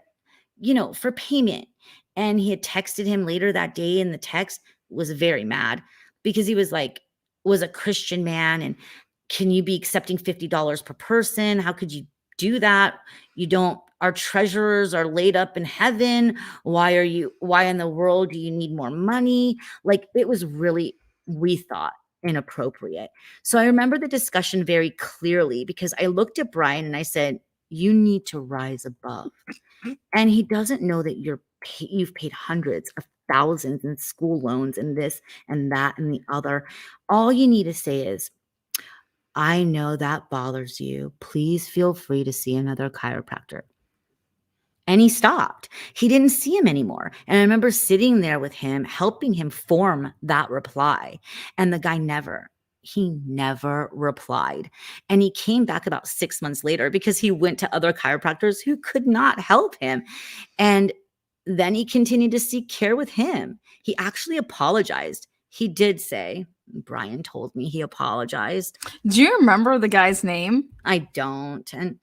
for payment. And he had texted him later that day, and the text was very mad because he was like, was a Christian man, and can you be accepting $50 per person? How could you do that? Our treasurers are laid up in heaven. Why in the world do you need more money? Like, it was really, we thought, inappropriate. So I remember the discussion very clearly because I looked at Brian and I said, You need to rise above. And he doesn't know that you've paid hundreds of thousands in school loans and this and that and the other. All you need to say is, I know that bothers you. Please feel free to see another chiropractor. And he stopped. He didn't see him anymore. And I remember sitting there with him, helping him form that reply. And the guy never replied. And he came back about 6 months later because he went to other chiropractors who could not help him. And then he continued to seek care with him. He actually apologized. He did say, Brian told me he apologized. Do you remember the guy's name? I don't. And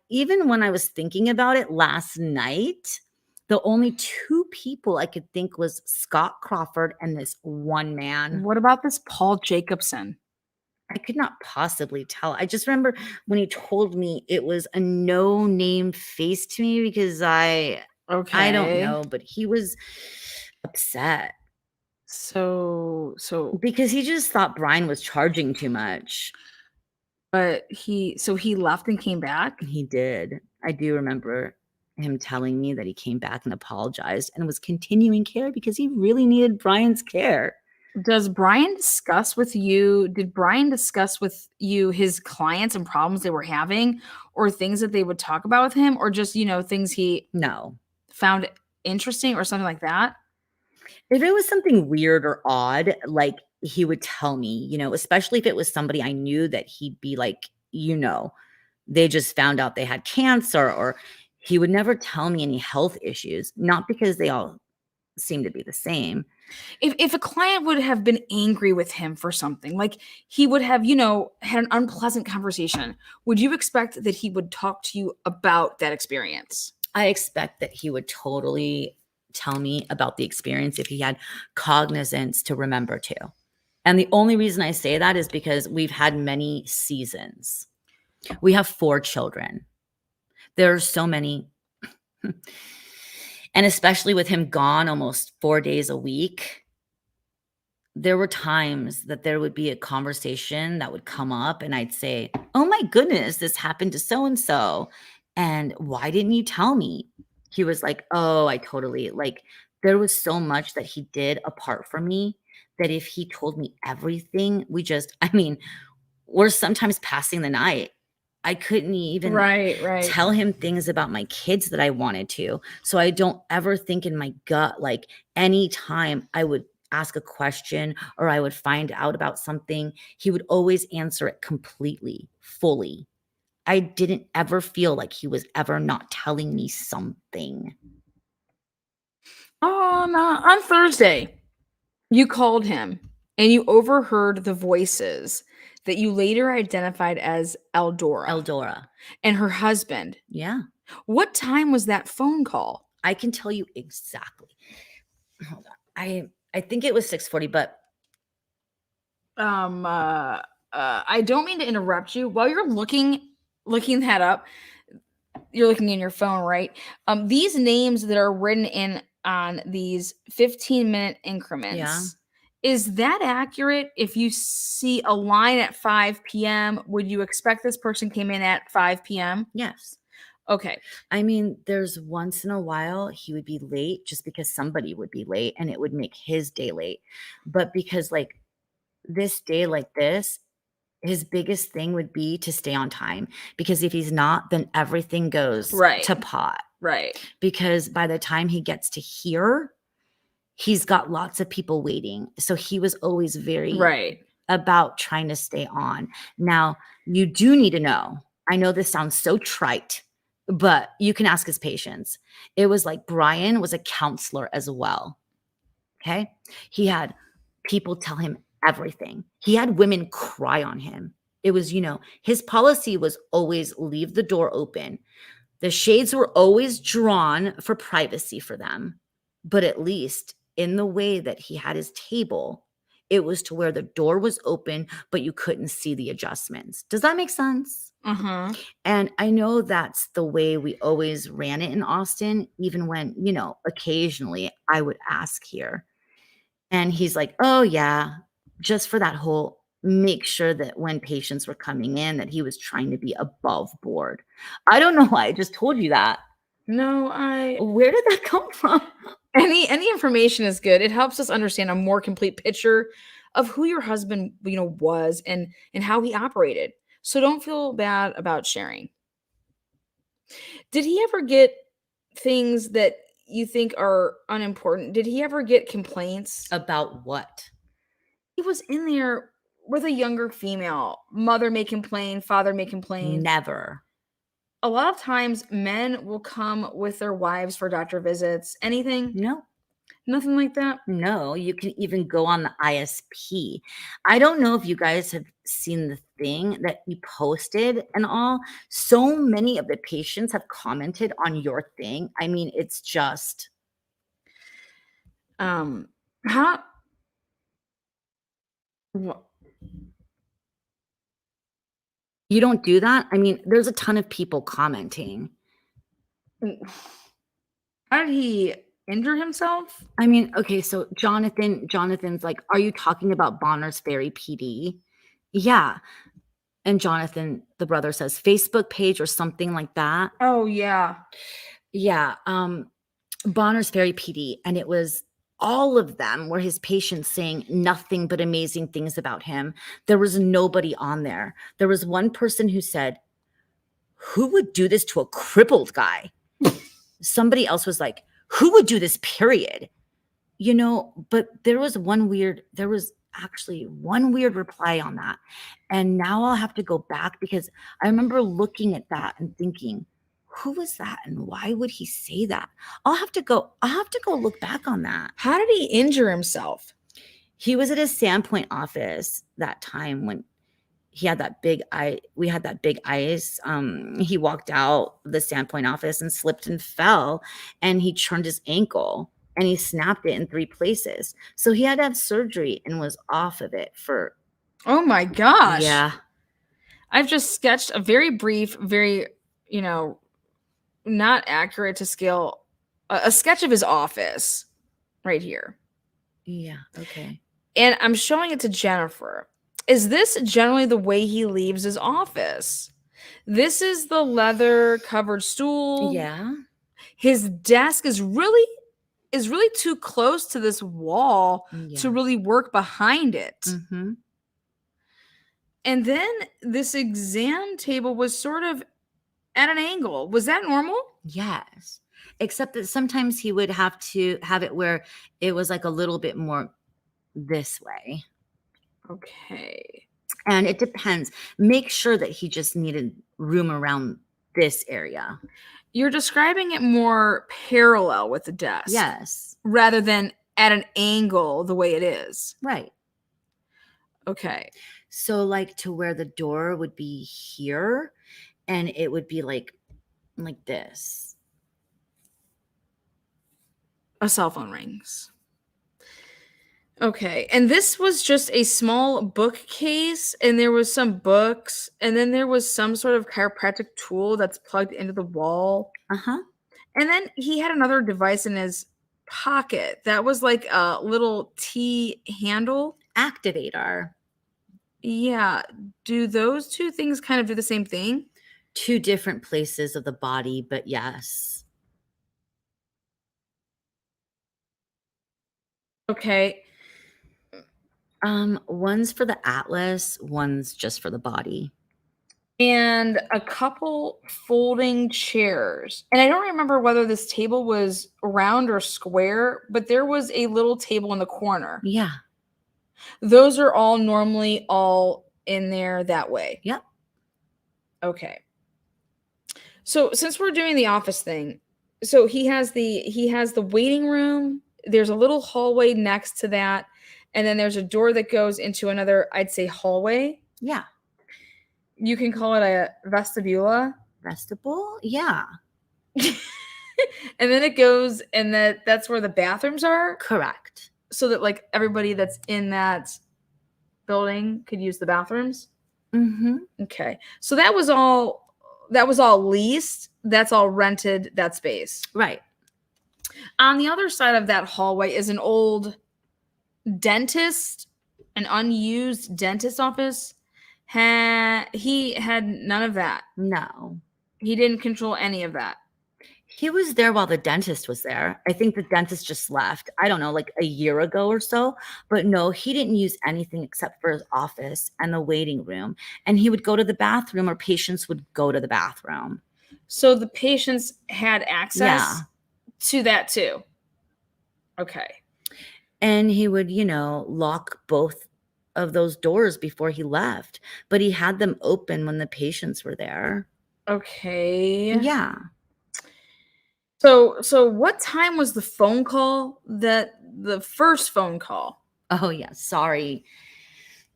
even when I was thinking about it last night, the only two people I could think was Scott Crawford and this one man. What about this Paul Jacobson? I could not possibly tell. I just remember when he told me it was a no-name face to me because I don't know, but he was upset. So Because he just thought Brian was charging too much. But he left and came back? He did. I do remember him telling me that he came back and apologized and was continuing care because he really needed Brian's care. Did Brian discuss with you his clients and problems they were having, or things that they would talk about with him, or just, things he found interesting or something like that? If it was something weird or odd, like, he would tell me, especially if it was somebody I knew that he'd be like, they just found out they had cancer, or he would never tell me any health issues, not because they all seem to be the same. If a client would have been angry with him for something, like he would have, had an unpleasant conversation, would you expect that he would talk to you about that experience? I expect that he would totally tell me about the experience if he had cognizance to remember to. And the only reason I say that is because we've had many seasons. We have 4 children. There are so many. And especially with him gone almost 4 days a week, there were times that there would be a conversation that would come up and I'd say, oh my goodness, this happened to so-and-so. And why didn't you tell me? He was like, oh, there was so much that he did apart from me that if he told me everything, we're sometimes passing the night. I couldn't even tell him things about my kids that I wanted to. So I don't ever think in my gut, like anytime I would ask a question or I would find out about something, he would always answer it completely, fully. I didn't ever feel like he was ever not telling me something. On Thursday, you called him and you overheard the voices that you later identified as Eldora. And her husband. Yeah. What time was that phone call? I can tell you exactly. Hold on. I think it was 6:40, but I don't mean to interrupt you. While you're looking that up, you're looking in your phone, right? These names that are written in on these 15-minute increments. Yeah. Is that accurate? If you see a line at 5 p.m., would you expect this person came in at 5 p.m.? Yes. Okay. There's once in a while he would be late just because somebody would be late and it would make his day late. But because this day like this, his biggest thing would be to stay on time, because if he's not, then everything goes to pot. Right. Because by the time he gets to here, he's got lots of people waiting. So he was always very about trying to stay on. Now, you do need to know, I know this sounds so trite, but you can ask his patients. It was like Brian was a counselor as well. Okay. He had people tell him everything. He had women cry on him. It was, his policy was always leave the door open. The shades were always drawn for privacy for them, but at least in the way that he had his table, it was to where the door was open, but you couldn't see the adjustments. Does that make sense? Uh-huh. And I know that's the way we always ran it in Austin, even when, occasionally I would ask here. And he's like, oh yeah, just for that whole make sure that when patients were coming in that he was trying to be above board. I don't know why I just told you that. No, Where did that come from? any information is good. It helps us understand a more complete picture of who your husband, was and how he operated. So don't feel bad about sharing. Did he ever get things that you think are unimportant? Did he ever get complaints? About what? He was in there with a younger female. Mother may complain, father may complain. Never. A lot of times men will come with their wives for doctor visits. Anything? No. Nothing like that? No, you can even go on the ISP. I don't know if you guys have seen the thing that he posted and all. So many of the patients have commented on your thing. I mean, it's just How wha- you don't do that. I mean, there's a ton of people commenting. how did he injure himself? I mean, okay, so Jonathan's like, "Are you talking about Bonner's Ferry PD?" Yeah. And Jonathan, the brother, says Facebook page or something like that. Oh yeah. Yeah, Bonner's Ferry PD, and it was all of them were his patients saying nothing but amazing things about him. There was nobody on there. There was one person who said, "Who would do this to a crippled guy?" Somebody else was like, "Who would do this, period?" But there was actually one weird reply on that. And now I'll have to go back because I remember looking at that and thinking, who was that and why would he say that? I'll have to go look back on that. How did he injure himself? He was at his Sandpoint office that time when he had that big we had that big ice. He walked out the Sandpoint office and slipped and fell, and he turned his ankle and he snapped it in 3 places. So he had to have surgery and was off of it for. Oh my gosh. Yeah. I've just sketched a very brief, very, not accurate to scale, a sketch of his office right here. Yeah. Okay. And I'm showing it to Jennifer. Is this generally the way he leaves his office? This is the leather covered stool. Yeah. His desk is really too close to this wall to really work behind it. Mm-hmm. And then this exam table was sort of at an angle. Was that normal? Yes. Except that sometimes he would have to have it where it was like a little bit more this way. Okay. And it depends. Make sure that he just needed room around this area. You're describing it more parallel with the desk. Yes. Rather than at an angle the way it is. Right. Okay. So like to where the door would be here and it would be like this. A cell phone rings. Okay. And this was just a small bookcase, and there was some books, and then there was some sort of chiropractic tool that's plugged into the wall. Uh-huh. And then he had another device in his pocket that was like a little T handle. Activator. Yeah. Do those two things kind of do the same thing? 2 different places of the body, but yes. Okay. One's for the atlas, one's just for the body. And a couple folding chairs. And I don't remember whether this table was round or square, but there was a little table in the corner. Yeah. Those are all normally all in there that way. Yep. Okay. So since we're doing the office thing, so he has the waiting room. There's a little hallway next to that. And then there's a door that goes into another, I'd say, hallway. Yeah. You can call it a vestibula. Vestibule? Yeah. And then it goes, and that's where the bathrooms are. Correct. So that like everybody that's in that building could use the bathrooms. Mm-hmm. Okay. So that was all leased. That's all rented, that space. Right. On the other side of that hallway is an old dentist An unused dentist office? He had none of that. No. He didn't control any of that. He was there while the dentist was there. I think the dentist just left, I don't know, like a year ago or so. But no, he didn't use anything except for his office and the waiting room. And he would go to the bathroom, or patients would go to the bathroom. So the patients had access to that too. Okay. And he would, lock both of those doors before he left. But he had them open when the patients were there. Okay. Yeah. So what time was the phone call, the first phone call Oh, yeah. Sorry.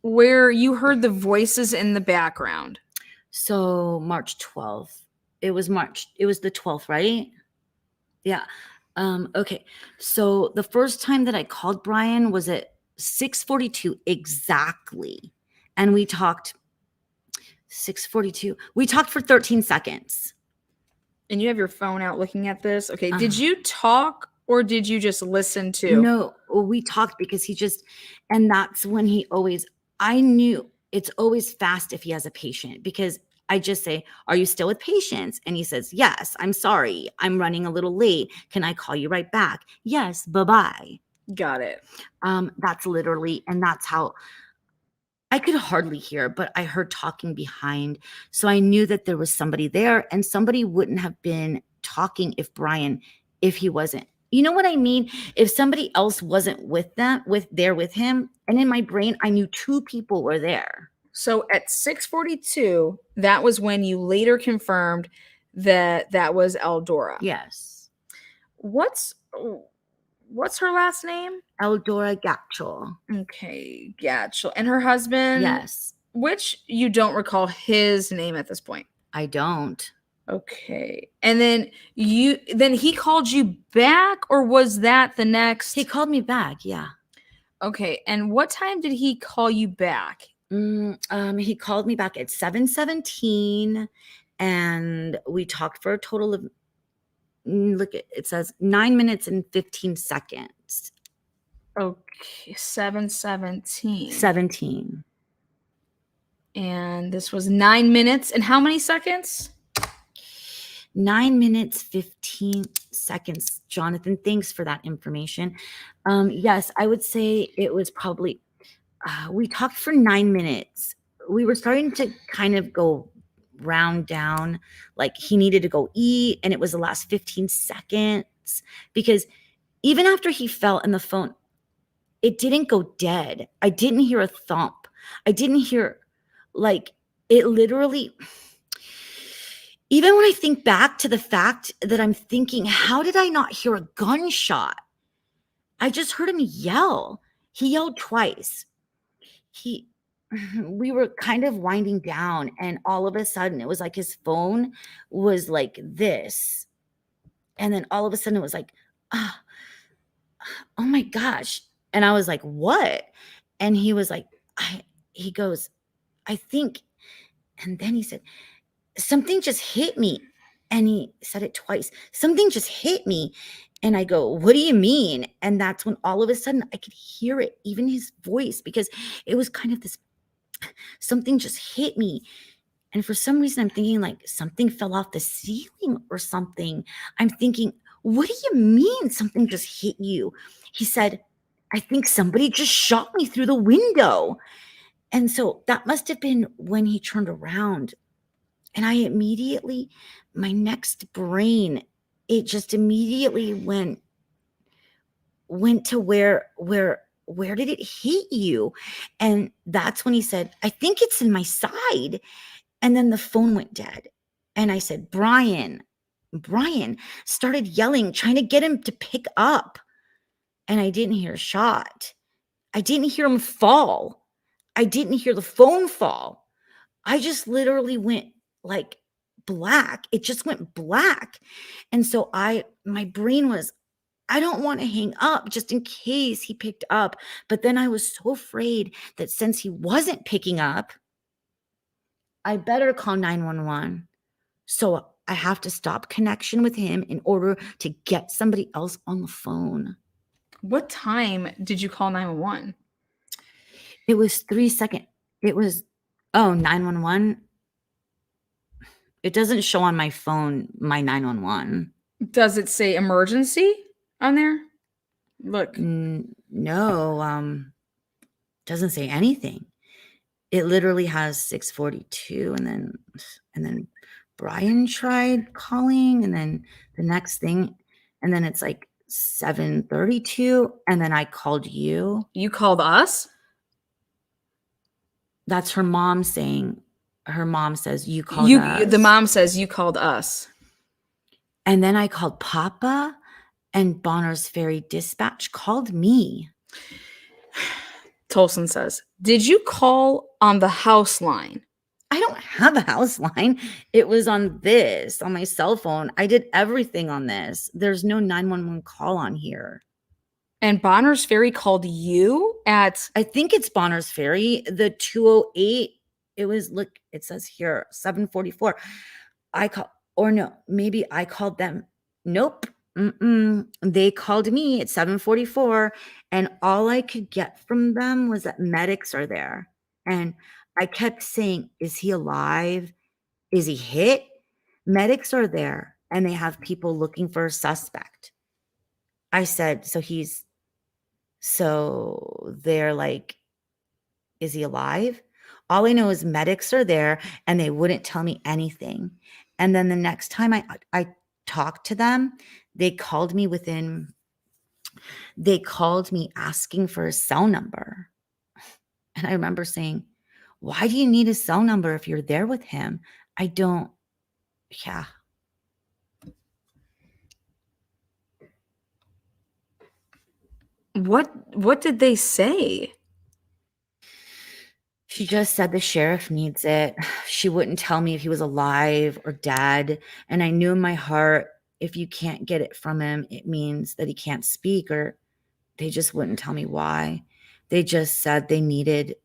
where you heard the voices in the background? So March 12th. It was the 12th, right? Yeah. Okay. So the first time that I called Brian was at 6:42 exactly. And we talked 6:42. We talked for 13 seconds. And you have your phone out looking at this. Okay. Did you talk or did you just listen to? No, we talked because and that's when I knew it's always fast if he has a patient, because I just say, "Are you still with patients?" And he says, "Yes, I'm sorry. I'm running a little late. Can I call you right back?" "Yes, bye-bye." Got it. That's literally, and that's how I could hardly hear, but I heard talking behind. So I knew that there was somebody there, and somebody wouldn't have been talking if he wasn't. You know what I mean? If somebody else wasn't with him, and in my brain, I knew two people were there. So at 6:42, that was when you later confirmed that was Eldora. Yes. What's her last name? Eldora Gatchel. Okay, Gatchel. And her husband? Yes. Which you don't recall his name at this point. I don't. Okay. And then he called you back, or was that the next? He called me back, yeah. Okay. And what time did he call you back? He called me back at 7:17, and we talked for a total of it says 9 minutes and 15 seconds. Okay, 7:17. 17. And this was 9 minutes and how many seconds? 9 minutes, 15 seconds. Jonathan, thanks for that information. Yes, I would say it was probably, we talked for 9 minutes. We were starting to kind of go round down, like he needed to go eat, and it was the last 15 seconds, because even after he fell in the phone, it didn't go dead. I didn't hear a thump. I didn't hear, like, it literally, even when I think back to the fact that I'm thinking, how did I not hear a gunshot? I just heard him yell. He yelled twice. We were kind of winding down, and all of a sudden it was like his phone was like this. And then all of a sudden it was like, oh my gosh. And I was like, what? And he was like, he goes, I think. And then he said, something just hit me. And he said it twice. Something just hit me. And I go, what do you mean? And that's when all of a sudden I could hear it, even his voice, because it was kind of this, something just hit me. And for some reason, I'm thinking like something fell off the ceiling or something. I'm thinking, what do you mean something just hit you? He said, I think somebody just shot me through the window. And so that must have been when he turned around. And I immediately, my next brain, it just immediately went to where did it hit you? And that's when he said, I think it's in my side. And then the phone went dead. And I said, Brian started yelling, trying to get him to pick up. And I didn't hear a shot. I didn't hear him fall. I didn't hear the phone fall. I just literally went like black. It just went black. And so my brain was, I don't want to hang up just in case he picked up. But then I was so afraid that since he wasn't picking up, I better call 911. So I have to stop connection with him in order to get somebody else on the phone. What time did you call 911? It was 3 seconds. It was, oh, 911. It doesn't show on my phone, my 911. Does it say emergency on there? Look. No, doesn't say anything. It literally has 642, and then Brian tried calling, and then the next thing, and then it's like 732, and then I called you. You called us? That's her mom saying. Her mom says you called us. The mom says you called us. And then I called Papa, and Bonner's Ferry Dispatch called me. Tolleson says, did you call on the house line? I don't have a house line. It was on my cell phone. I did everything on this. There's no 911 call on here. And Bonner's Ferry called you at? I think it's Bonner's Ferry, the 208. It was, look, it says here, 744. Maybe I called them. Nope. They called me at 744, and all I could get from them was that medics are there. And I kept saying, is he alive? Is he hit? Medics are there, and they have people looking for a suspect. I said, so they're like, is he alive? All I know is medics are there, and they wouldn't tell me anything. And then the next time I talked to them, they called me asking for a cell number. And I remember saying, why do you need a cell number if you're there with him? Yeah. What did they say? She just said the sheriff needs it. She wouldn't tell me if he was alive or dead. And I knew in my heart, if you can't get it from him, it means that he can't speak, or they just wouldn't tell me why. They just said they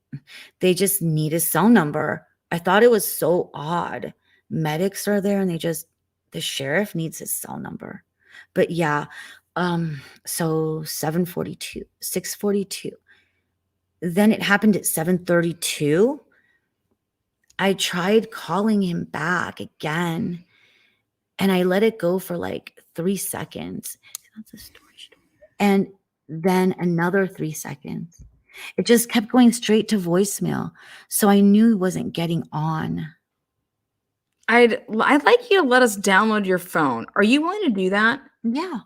just need a cell number. I thought it was so odd. Medics are there, and the sheriff needs his cell number. But yeah, so 642. Then it happened at 732. I tried calling him back again, and I let it go for like 3 seconds. That's a story. And then another 3 seconds. It just kept going straight to voicemail. So I knew he wasn't getting on. I'd like you to let us download your phone. Are you willing to do that? Yeah.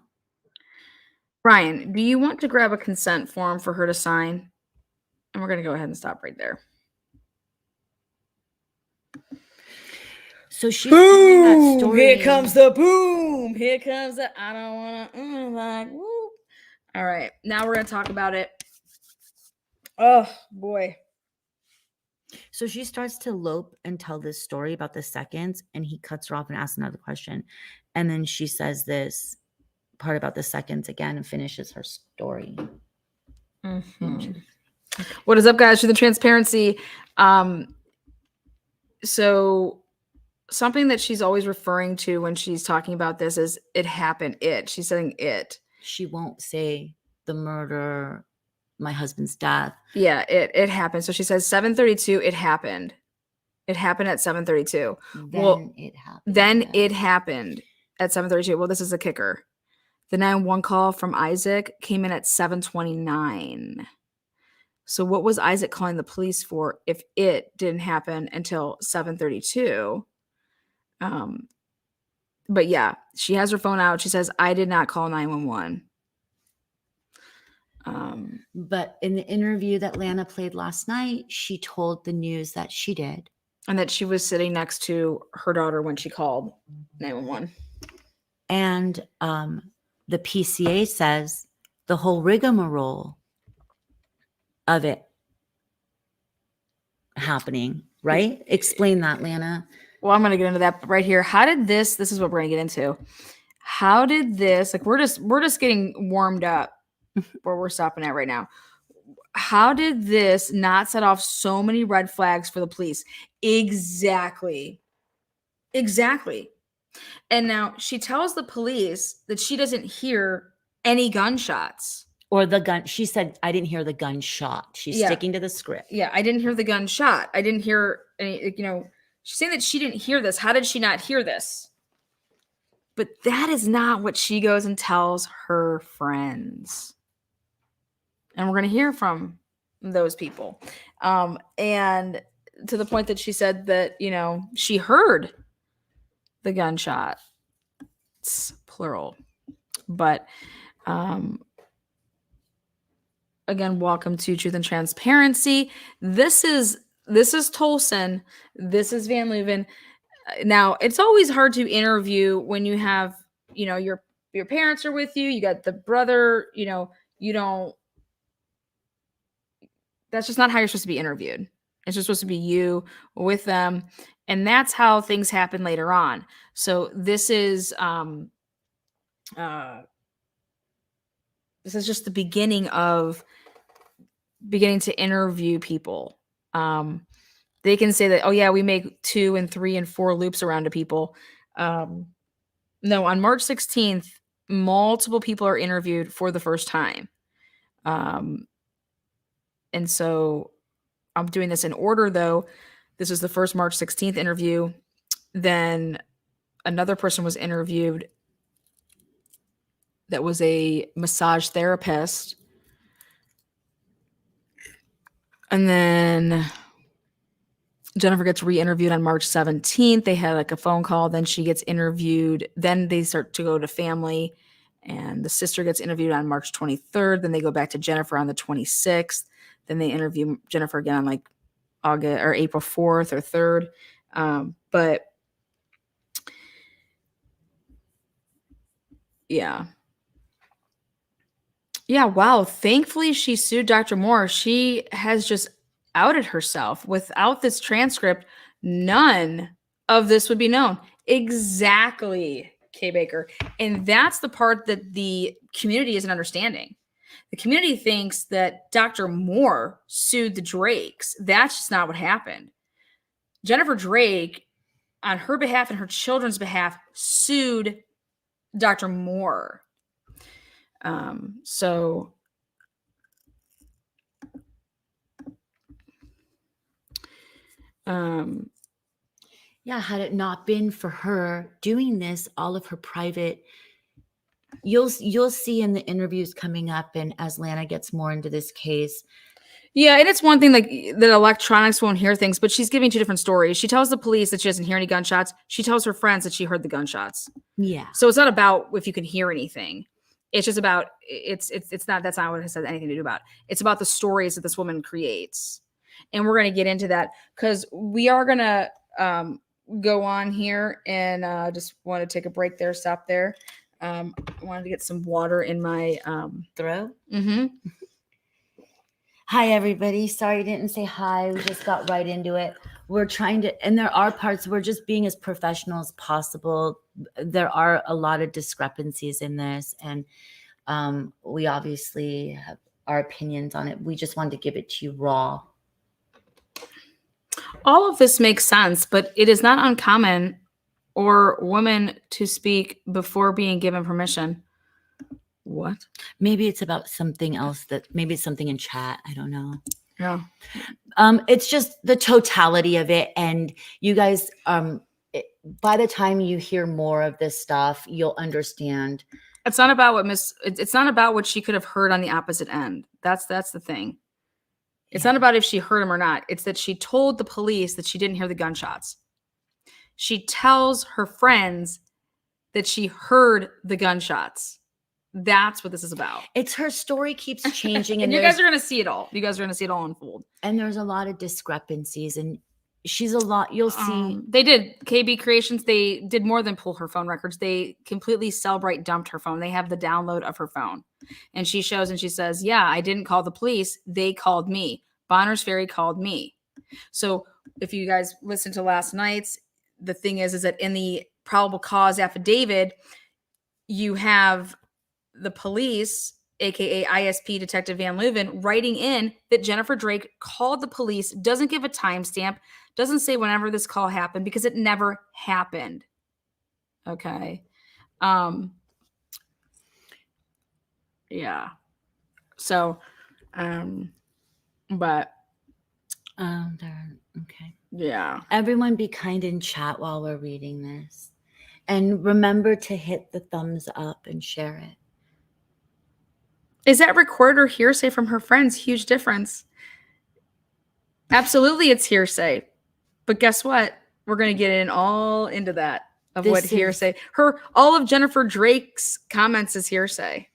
Brian, do you want to grab a consent form for her to sign? And we're going to go ahead and stop right there. So she's telling that story. Here comes the boom. Here comes the I don't want to like whoop. All right. Now we're going to talk about it. Oh, boy. So she starts to lope and tell this story about the seconds, and he cuts her off and asks another question. And then she says this part about the seconds again and finishes her story. Mm-hmm. What is up, guys? For the transparency. So something that she's always referring to when she's talking about this is it happened. She's saying it. She won't say the murder, my husband's death. Yeah, it happened. So she says 732. It happened. It happened at 732. Then it happened at 732. Well, this is the kicker. The 911 call from Isaac came in at 729. So what was Isaac calling the police for if it didn't happen until 732? But yeah, she has her phone out. She says, I did not call 911. But in the interview that Lana played last night, she told the news that she did. And that she was sitting next to her daughter when she called 911. And the PCA says the whole rigmarole of it happening, right? Explain that, Lana. Well, I'm going to get into that right here. How did this is what we're going to get into. How did this, like, we're just getting warmed up where we're stopping at right now. How did this not set off so many red flags for the police? Exactly. And now she tells the police that she doesn't hear any gunshots. Or the gun. She said, I didn't hear the gunshot. She's Yeah. sticking to the script. Yeah, I didn't hear the gunshot. I didn't hear any, she's saying that she didn't hear this. How did she not hear this? But that is not what she goes and tells her friends. And we're going to hear from those people. And to the point that she said that, she heard the gunshot. It's plural. But again, welcome to Truth and Transparency. This is Tolleson. This is Van Leuven. Now, it's always hard to interview when you have, your parents are with you. You got the brother. You don't. That's just not how you're supposed to be interviewed. It's just supposed to be you with them, and that's how things happen later on. So this is just the beginning to interview people. They can say that, oh yeah, we make 2 and 3 and 4 loops around to people. No, on March 16th, multiple people are interviewed for the first time. And so I'm doing this in order, though. This is the first March 16th interview. Then another person was interviewed that was a massage therapist. And then Jennifer gets re-interviewed on March 17th. They had like a phone call. Then she gets interviewed. Then they start to go to family. And the sister gets interviewed on March 23rd. Then they go back to Jennifer on the 26th. Then they interview Jennifer again on like August or April 4th or 3rd. But yeah. Yeah, wow. Thankfully, she sued Dr. Moore. She has just outed herself. Without this transcript, none of this would be known. Exactly, Kay Baker. And that's the part that the community isn't understanding. The community thinks that Dr. Moore sued the Drakes. That's just not what happened. Jennifer Drake, on her behalf and her children's behalf, sued Dr. Moore. Yeah, had it not been for her doing this, all of her private, you'll see in the interviews coming up, and as Lana gets more into this case. Yeah, and it's one thing like that electronics won't hear things, but she's giving 2 different stories. She tells the police that she doesn't hear any gunshots. She tells her friends that she heard the gunshots. Yeah. So it's not about if you can hear anything. It's just about it's not, that's not what it has anything to do about. It's about the stories that this woman creates. And we're going to get into that because we are going to go on here, and just want to take a break there, stop there. I wanted to get some water in my Throat. Mm-hmm. Hi, everybody. Sorry, didn't say hi. We just got right into it. We're trying to, and there are parts, we're just being as professional as possible. There are a lot of discrepancies in this, and we obviously have our opinions on it. We just wanted to give it to you raw. All of this makes sense, but it is not uncommon or women to speak before being given permission. What? Maybe it's about something else, maybe it's something in chat. I don't know. Yeah. It's just the totality of it. And you guys, by the time you hear more of this stuff, you'll understand. It's not about it's not about what she could have heard on the opposite end. That's the thing. It's not about if she heard him or not. It's that she told the police that she didn't hear the gunshots. She tells her friends that she heard the gunshots. That's what this is about. It's her story keeps changing. And you guys are going to see it all. You guys are going to see it all unfold. And there's a lot of discrepancies, and she's a lot. You'll see. They did. KB Creations, they did more than pull her phone records. They completely Cellbrite dumped her phone. They have the download of her phone. And she shows and she says, yeah, I didn't call the police. They called me. Bonner's Ferry called me. So if you guys listened to last night's, the thing is that in the probable cause affidavit, you have the police, aka ISP Detective Van Leuven, writing in that Jennifer Drake called the police, doesn't give a timestamp, doesn't say whenever this call happened because it never happened. Okay. Yeah. So, but Okay. yeah. Everyone be kind in chat while we're reading this. And remember to hit the thumbs up and share it. Is that recorded or hearsay from her friends? Huge difference. Absolutely, it's hearsay. But guess what? We're going to get all into that of what hearsay. All of Jennifer Drake's comments is hearsay.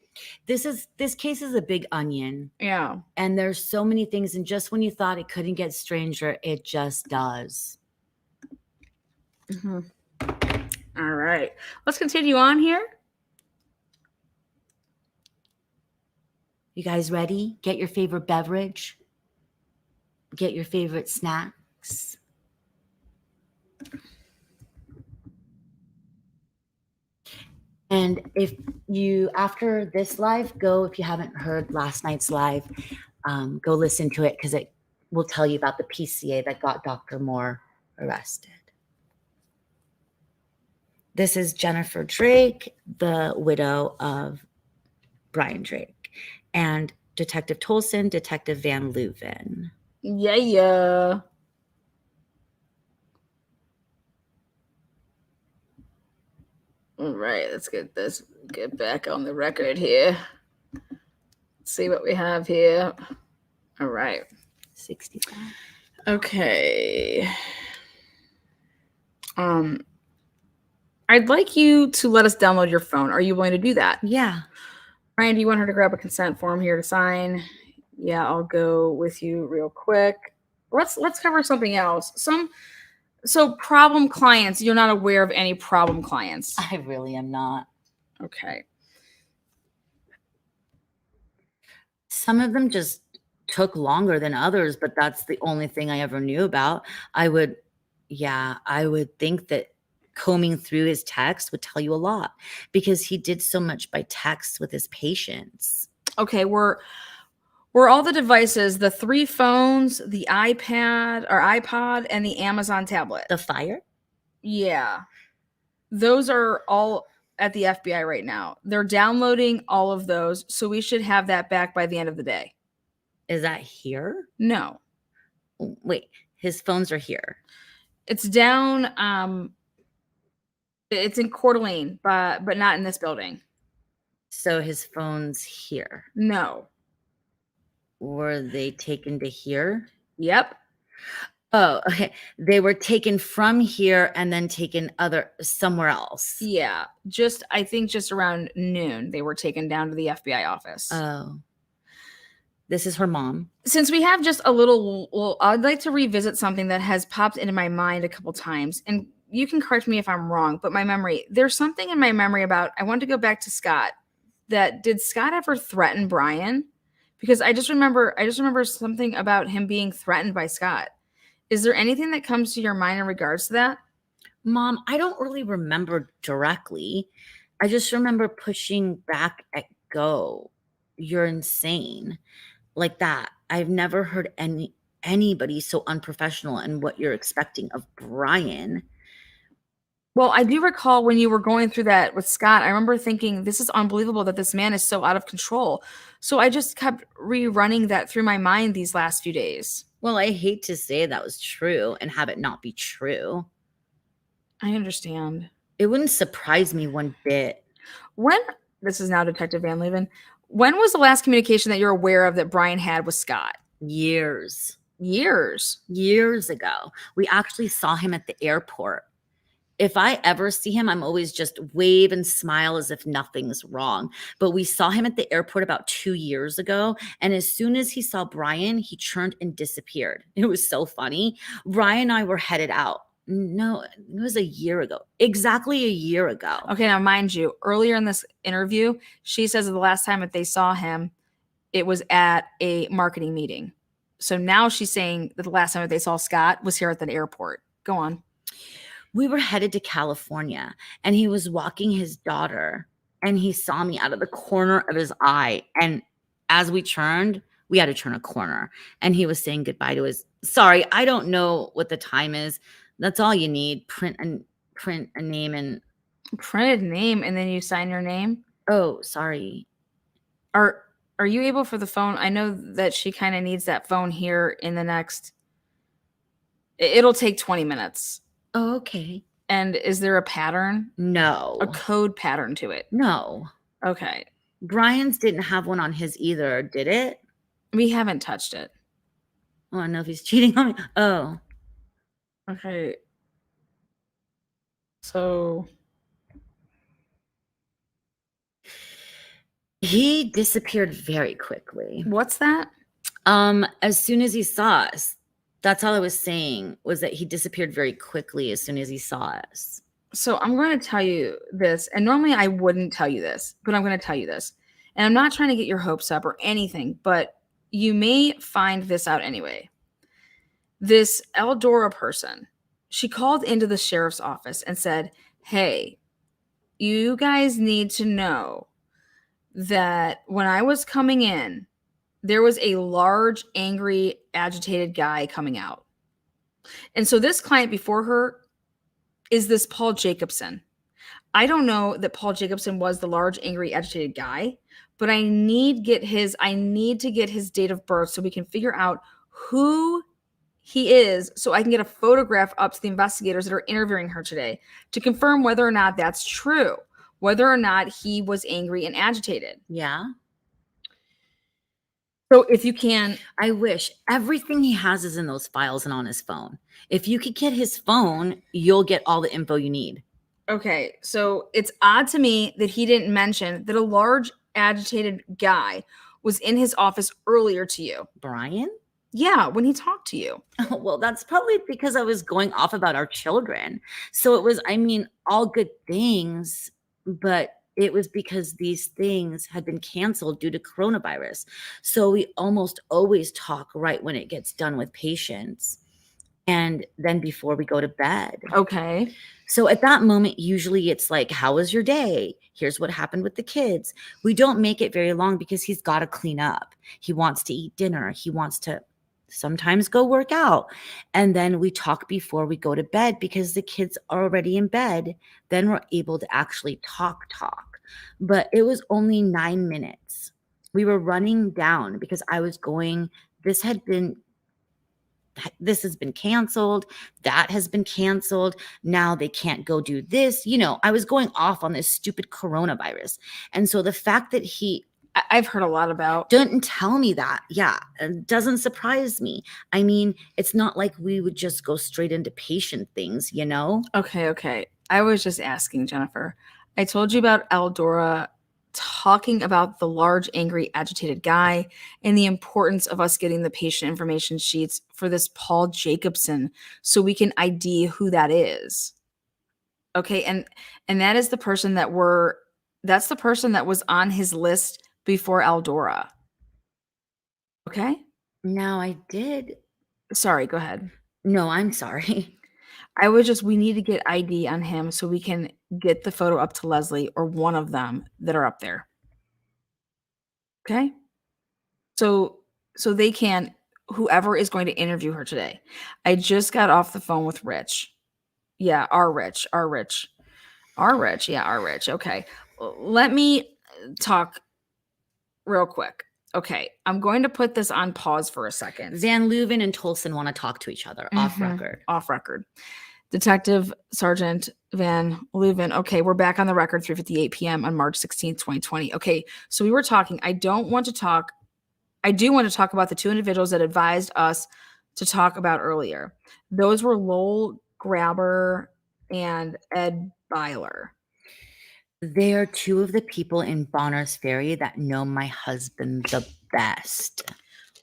This case is a big onion. Yeah. And there's so many things. And just when you thought it couldn't get stranger, it just does. Mm-hmm. All right. Let's continue on here. You guys ready? Get your favorite beverage. Get your favorite snacks. And if you, after this live, if you haven't heard last night's live, go listen to it because it will tell you about the PCA that got Dr. Moore arrested. This is Jennifer Drake, the widow of Brian Drake, and Detective Tolleson, Detective Van Leuven. Yeah. All right, let's get back on the record here. Let's see what we have here. All right. 65. Okay. I'd like you to let us download your phone. Are you willing to do that? Yeah. Ryan, do you want her to grab a consent form here to sign? Yeah, I'll go with you real quick. Let's cover something else. So problem clients, you're not aware of any problem clients. I really am not. Okay. Some of them just took longer than others, but that's the only thing I ever knew about. I would think that combing through his text would tell you a lot because he did so much by text with his patients. Okay, were all the devices, the 3 phones, the iPod, and the Amazon tablet? The Fire? Yeah. Those are all at the FBI right now. They're downloading all of those, so we should have that back by the end of the day. Is that here? No. Wait, his phones are here. It's down, it's in Coeur d'Alene, but not in this building. So his phone's here. No. Were they taken to here? Yep. Oh, okay. They were taken from here and then taken somewhere else. Yeah. I think just around noon, they were taken down to the FBI office. Oh. This is her mom. Since we have just a little, I'd like to revisit something that has popped into my mind a couple times. And you can correct me if I'm wrong, but there's something in my memory about, I want to go back to Scott. Did Scott ever threaten Brian? Because I just remember something about him being threatened by Scott. Is there anything that comes to your mind in regards to that? Mom, I don't really remember directly. I just remember pushing back at go. You're insane. Like that. I've never heard anybody so unprofessional in what you're expecting of Brian. Well, I do recall when you were going through that with Scott, I remember thinking, this is unbelievable that this man is so out of control. So I just kept rerunning that through my mind these last few days. Well, I hate to say that was true and have it not be true. I understand. It wouldn't surprise me one bit. This is now Detective Van Leuven. When was the last communication that you're aware of that Brian had with Scott? Years ago. We actually saw him at the airport. If I ever see him, I'm always just wave and smile as if nothing's wrong. But we saw him at the airport about 2 years ago. And as soon as he saw Brian, he turned and disappeared. It was so funny. Brian and I were headed out. No, it was a year ago. Exactly a year ago. Okay, now mind you, earlier in this interview, she says that the last time that they saw him, it was at a marketing meeting. So now she's saying that the last time that they saw Scott was here at the airport. Go on. We were headed to California and he was walking his daughter and he saw me out of the corner of his eye. And as we turned, we had to turn a corner and he was saying goodbye to his, sorry, I don't know what the time is. That's all you need. Print a name and printed name and then you sign your name. Oh, sorry. Are Are you able for the phone? I know that she kind of needs that phone here in the next. It'll take 20 minutes. Oh, okay. And is there a pattern? No. A code pattern to it? No. Okay. Brian's didn't have one on his either, did it? We haven't touched it. Oh, I don't know if he's cheating on me. Oh. Okay. So he disappeared very quickly. What's that? As soon as he saw us. That's all I was saying, was that he disappeared very quickly as soon as he saw us. So I'm going to tell you this, and normally I wouldn't tell you this, but I'm going to tell you this. And I'm not trying to get your hopes up or anything, but you may find this out anyway. This Eldora person, she called into the sheriff's office and said, hey, you guys need to know that when I was coming in, there was a large, angry, agitated guy coming out. And so this client before her is this Paul Jacobson. I don't know that Paul Jacobson was the large, angry, agitated guy, but I need to get his date of birth so we can figure out who he is, so I can get a photograph up to the investigators that are interviewing her today to confirm whether or not that's true, whether or not he was angry and agitated. Yeah. So if you can, I wish everything he has is in those files and on his phone. If you could get his phone, you'll get all the info you need. Okay, so it's odd to me that he didn't mention that a large, agitated guy was in his office earlier to you. Brian? Yeah, when he talked to you. Oh, well, that's probably because I was going off about our children. So it was, all good things, but it was because these things had been canceled due to coronavirus. So we almost always talk right when it gets done with patients. And then before we go to bed. Okay. So at that moment, usually it's like, how was your day? Here's what happened with the kids. We don't make it very long because he's got to clean up. He wants to eat dinner. He wants to sometimes go work out. And then we talk before we go to bed because the kids are already in bed. Then we're able to actually talk. But it was only 9 minutes. We were running down because I was going, this has been canceled. That has been canceled. Now they can't go do this. I was going off on this stupid coronavirus. And so the fact that I've heard a lot about. Didn't tell me that. Yeah. It doesn't surprise me. It's not like we would just go straight into patient things, Okay. I was just asking, Jennifer. I told you about Eldora talking about the large, angry, agitated guy and the importance of us getting the patient information sheets for this Paul Jacobson so we can ID who that is. Okay, and that is the person that's the person that was on his list before Eldora. Okay? No, I did. Sorry, go ahead. No, I'm sorry. We need to get ID on him so we can get the photo up to Leslie or one of them that are up there. Okay? So they can, whoever is going to interview her today. I just got off the phone with Rich. Yeah, our Rich. Yeah, our Rich. Okay. Let me talk real quick. Okay. I'm going to put this on pause for a second. Van Leuven and Tolleson want to talk to each other off record. Off record. Detective Sergeant Van Leuven. Okay, we're back on the record, 3:58 p.m. on March 16th, 2020. Okay, so we were talking. I do want to talk about the two individuals that advised us to talk about earlier. Those were Lowell Grabber and Ed Byler. They are two of the people in Bonners Ferry that know my husband the best.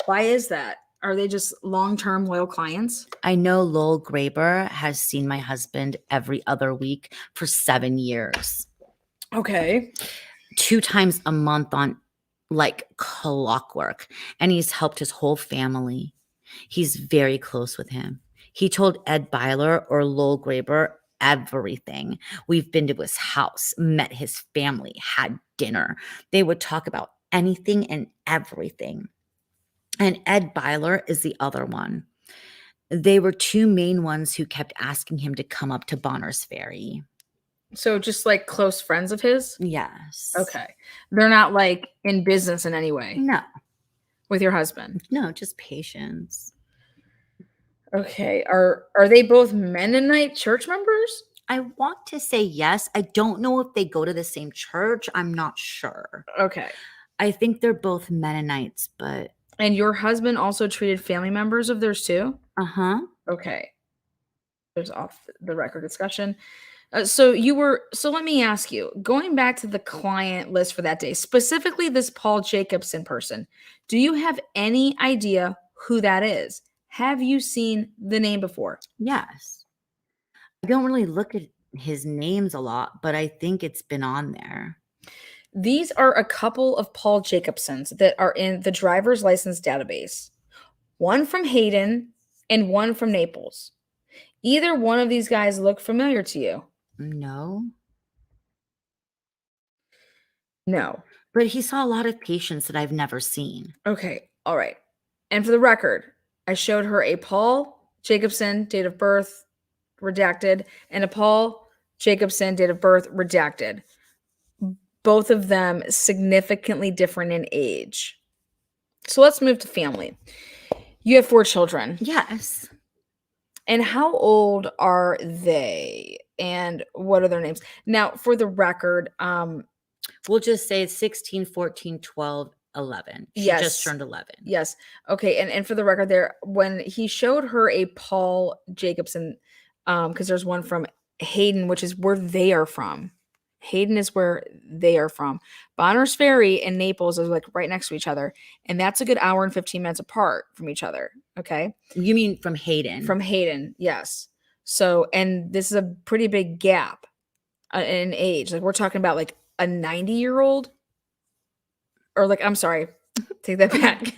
Why is that? Are they just long-term loyal clients? I know Lowell Graber has seen my husband every other week for 7 years. Okay. 2 times a month on like clockwork. And he's helped his whole family. He's very close with him. He told Ed Byler or Lowell Graber everything. We've been to his house, met his family, had dinner. They would talk about anything and everything. And Ed Byler is the other one. They were 2 main ones who kept asking him to come up to Bonners Ferry. So just like close friends of his? Yes. Okay. They're not like in business in any way No, with your husband. no, just patients. Okay. Are they both Mennonite church members? I want to say yes. I don't know if they go to the same church. I'm not sure. Okay. I think they're both Mennonites, but And your husband also treated family members of theirs too? uh-huh. Okay. There's off the record discussion. So let me ask you, going back to the client list for that day, specifically this Paul Jacobson person, do you have any idea who that is? Have you seen the name before? Yes. I don't really look at his names a lot, but I think it's been on there. These are a couple of Paul Jacobsons that are in the driver's license database. One from Hayden and one from Naples. Either one of these guys look familiar to you? No. No. But he saw a lot of patients that I've never seen. Okay. All right. And for the record, I showed her a Paul Jacobson date of birth redacted and a Paul Jacobson date of birth redacted. Both of them significantly different in age. So let's move to family. You have 4 children. Yes. And how old are they? And what are their names? Now, for the record, We'll just say it's 16, 14, 12, 11. She Yes. just turned 11. yes. Okay. And for the record there, when he showed her a Paul Jacobson, because there's one from Hayden, which is where they are from. Hayden is where they are from. Bonners Ferry and Naples is like right next to each other. And that's a good hour and 15 minutes apart from each other. Okay. You mean from Hayden? From Hayden, yes. So, and this is a pretty big gap in age. Like we're talking about like a 90-year-old, or like, I'm sorry, take that back.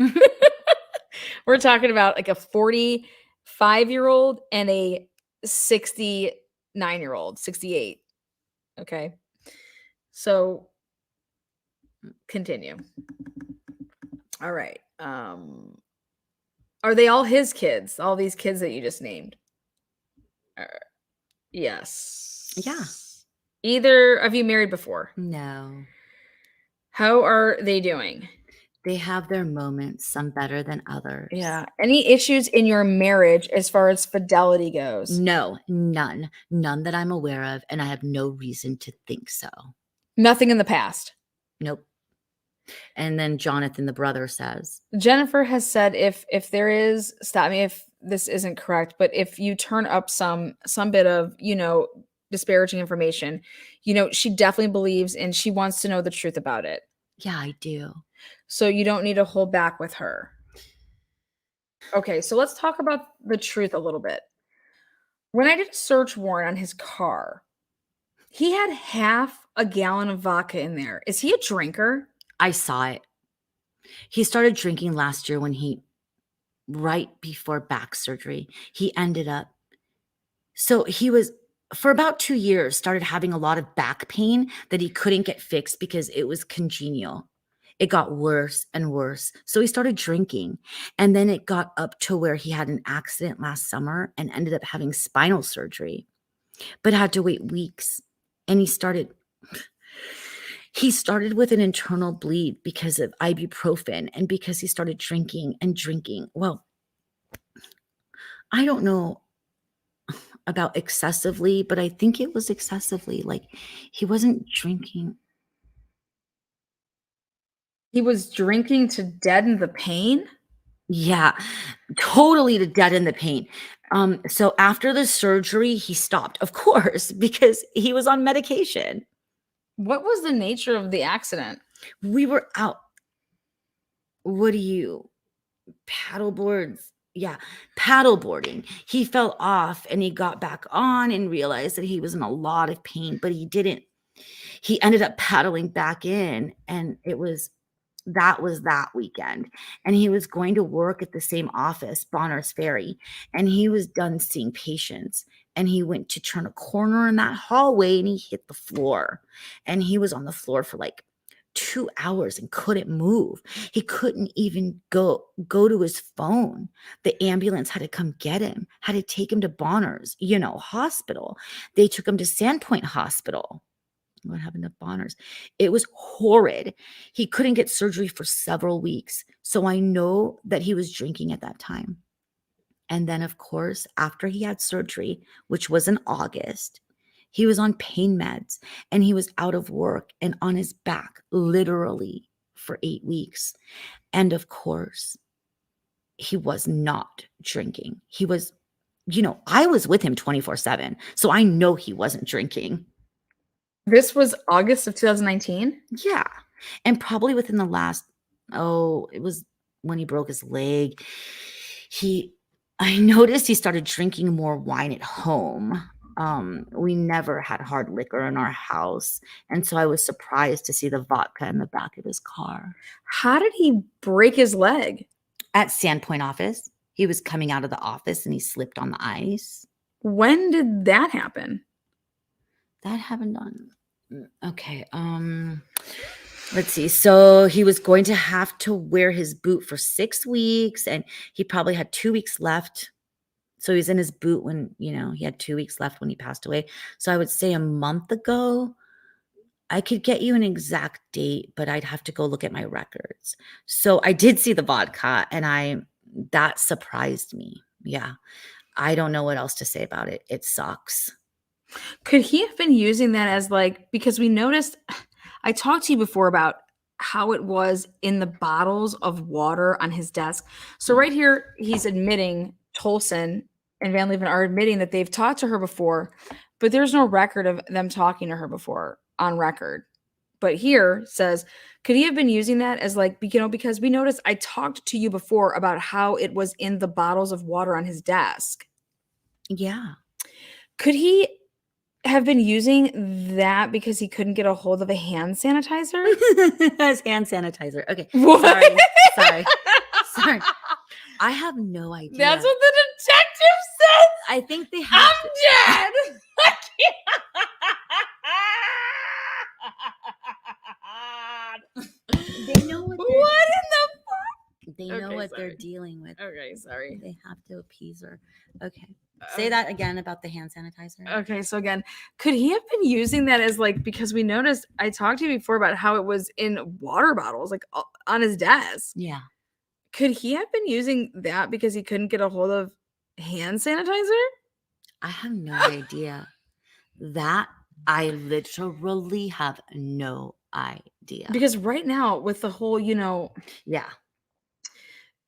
We're talking about like a 45-year-old and a 69-year-old, 68. Okay. So continue. All right. Are they all his kids? All these kids that you just named? Yes. Yeah. Either of you married before? No. How are they doing? They have their moments, some better than others. Yeah. Any issues in your marriage as far as fidelity goes? No, none. None that I'm aware of, and I have no reason to think so. Nothing in the past. Nope. And then Jonathan, the brother, says, Jennifer has said if there is, stop me if this isn't correct, but if you turn up some bit of, disparaging information, she definitely believes and she wants to know the truth about it. yeah, I do. So you don't need to hold back with her. Okay, so let's talk about the truth a little bit. When I did a search warrant on his car, he had half a gallon of vodka in there. Is he a drinker? I saw it. He started drinking last year right before back surgery. He ended up, so he was, for about 2 years, started having a lot of back pain that he couldn't get fixed because it was congenial. It got worse and worse. So he started drinking. And then it got up to where he had an accident last summer and ended up having spinal surgery, but had to wait weeks. And he started with an internal bleed because of ibuprofen and because he started drinking and drinking. Well, I don't know about excessively, but I think it was excessively. Like he wasn't drinking. He was drinking to deaden the pain? Yeah, totally to deaden the pain. So after the surgery, he stopped, of course, because he was on medication. What was the nature of the accident? We were out. Paddleboards? Yeah, paddleboarding. He fell off and he got back on and realized that he was in a lot of pain, but he didn't. He ended up paddling back in, and that was that weekend. And he was going to work at the same office, Bonners Ferry, and he was done seeing patients. And he went to turn a corner in that hallway and he hit the floor. And he was on the floor for like 2 hours and couldn't move. He couldn't even go to his phone. The ambulance had to come get him, had to take him to Bonner's, hospital. They took him to Sandpoint Hospital. What happened to Bonner's? It was horrid. He couldn't get surgery for several weeks. So I know that he was drinking at that time. And then, of course, after he had surgery, which was in August, he was on pain meds and he was out of work and on his back literally for 8 weeks. And of course, he was not drinking. He was, I was with him 24/7. So I know he wasn't drinking. This was August of 2019? Yeah. And probably within the last, it was when he broke his leg. I noticed he started drinking more wine at home. We never had hard liquor in our house. And so I was surprised to see the vodka in the back of his car. How did he break his leg? At Sandpoint office. He was coming out of the office and he slipped on the ice. When did that happen? That happened on, okay. Let's see. So he was going to have to wear his boot for 6 weeks and he probably had 2 weeks left. So he was in his boot when, he had 2 weeks left when he passed away. So I would say a month ago. I could get you an exact date, but I'd have to go look at my records. So I did see the vodka and that surprised me. Yeah. I don't know what else to say about it. It sucks. Could he have been using that as because we noticed, I talked to you before about how it was in the bottles of water on his desk. So right here, he's admitting, Tolleson and Van Leeuwen are admitting that they've talked to her before, but there's no record of them talking to her before on record. But here says, could he have been using that as because we noticed I talked to you before about how it was in the bottles of water on his desk. Yeah. Could he have been using that because he couldn't get a hold of a hand sanitizer? As hand sanitizer. Okay. What? Sorry. I have no idea. That's what the detective said. I think they have. I'm dead. I can't. They know what in the fuck? they know Okay, what sorry. they're dealing with. Okay, sorry. They have to appease her. Okay. Say that again about the hand sanitizer. Okay, so again, could he have been using that as because we noticed I talked to you before about how it was in water bottles, on his desk. Yeah. Could he have been using that because he couldn't get a hold of hand sanitizer? I have no idea. That I literally have no idea. Because right now, with the whole, Yeah.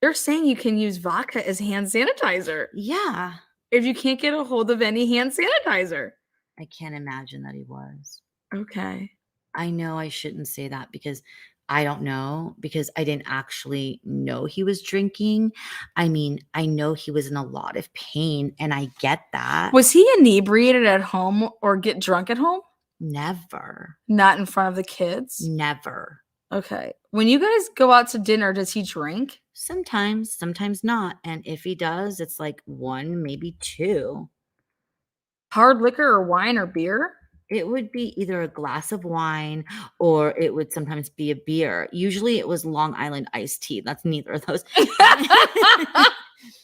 they're saying you can use vodka as hand sanitizer Yeah. if you can't get a hold of any hand sanitizer. I can't imagine that he was. Okay. I know I shouldn't say that because I don't know, because I didn't actually know he was drinking. I mean, I know he was in a lot of pain and I get that. Was he inebriated at home or get drunk at home? Never. Not in front of the kids? Never. Okay. When you guys go out to dinner, does he drink? Sometimes not. And if he does, it's 1, maybe 2. Hard liquor or wine or beer? It would be either a glass of wine or it would sometimes be a beer. Usually it was Long Island iced tea. That's neither of those.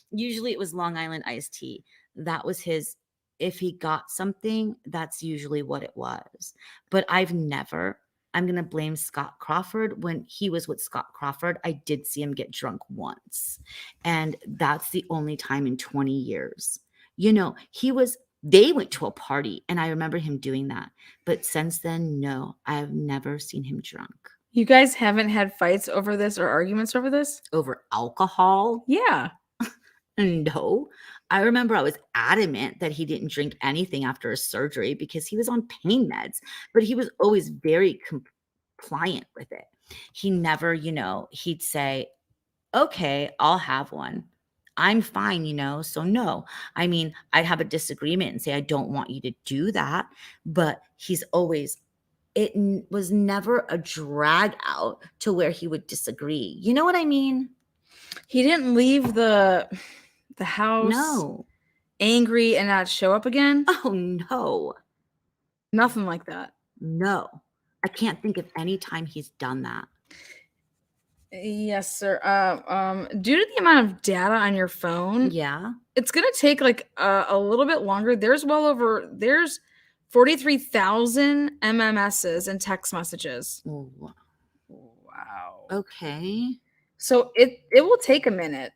Usually it was Long Island iced tea. That was his. If he got something, that's usually what it was. But I'm going to blame Scott Crawford. When he was with Scott Crawford, I did see him get drunk once. And that's the only time in 20 years. They went to a party and I remember him doing that. But since then, no, I've never seen him drunk. You guys haven't had fights over this or arguments over this? Over alcohol? Yeah. No. I remember I was adamant that he didn't drink anything after his surgery because he was on pain meds, but he was always very compliant with it. He never, he'd say, okay, I'll have one. I'm fine, so no. I mean, I'd have a disagreement and say, I don't want you to do that. But it was never a drag out to where he would disagree. You know what I mean? He didn't leave the house angry and not show up again? Oh, no. Nothing like that. No. I can't think of any time he's done that. Yes, sir. Due to the amount of data on your phone, Yeah. it's gonna take like a little bit longer. There's 43,000 MMSs and text messages. Oh, Wow. okay. So it will take a minute.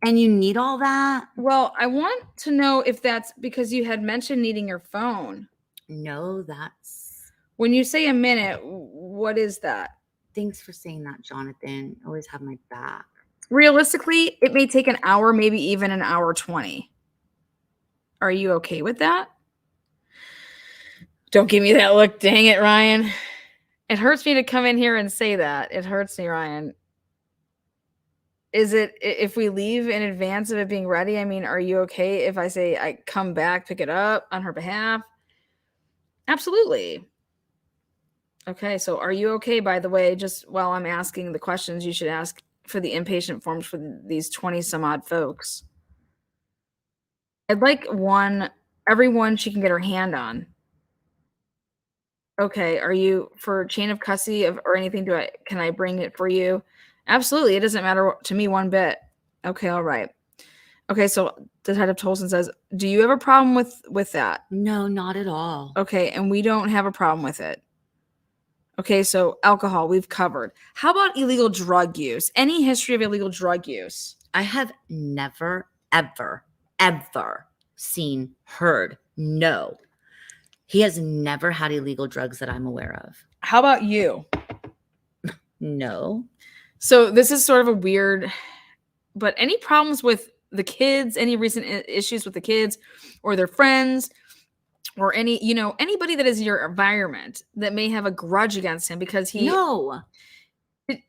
And you need all that? Well, I want to know if that's because you had mentioned needing your phone. No, that's. When you say a minute, what is that? Thanks for saying that, Jonathan. Always have my back. Realistically, it may take an hour, maybe even an hour 20. Are you okay with that? Don't give me that look. Dang it, Ryan. It hurts me to come in here and say that. It hurts me, Ryan. Is it if we leave in advance of it being ready? I mean, are you okay if I say I come back, pick it up on her behalf? Absolutely. Okay, so are you okay, by the way, just while I'm asking the questions you should ask for the inpatient forms for these 20 some odd folks? I'd like everyone she can get her hand on. Okay, are you for chain of custody or anything? Can I bring it for you? Absolutely, it doesn't matter to me one bit. Okay, all right. Okay, so Detective Tolleson says, do you have a problem with that? No, not at all. Okay, and we don't have a problem with it. Okay, so alcohol, we've covered. How about illegal drug use? Any history of illegal drug use? I have never, ever, ever heard. No. He has never had illegal drugs that I'm aware of. How about you? No. So this is sort of a weird, but any problems with the kids, any recent issues with the kids or their friends or anybody that is in your environment that may have a grudge against him because he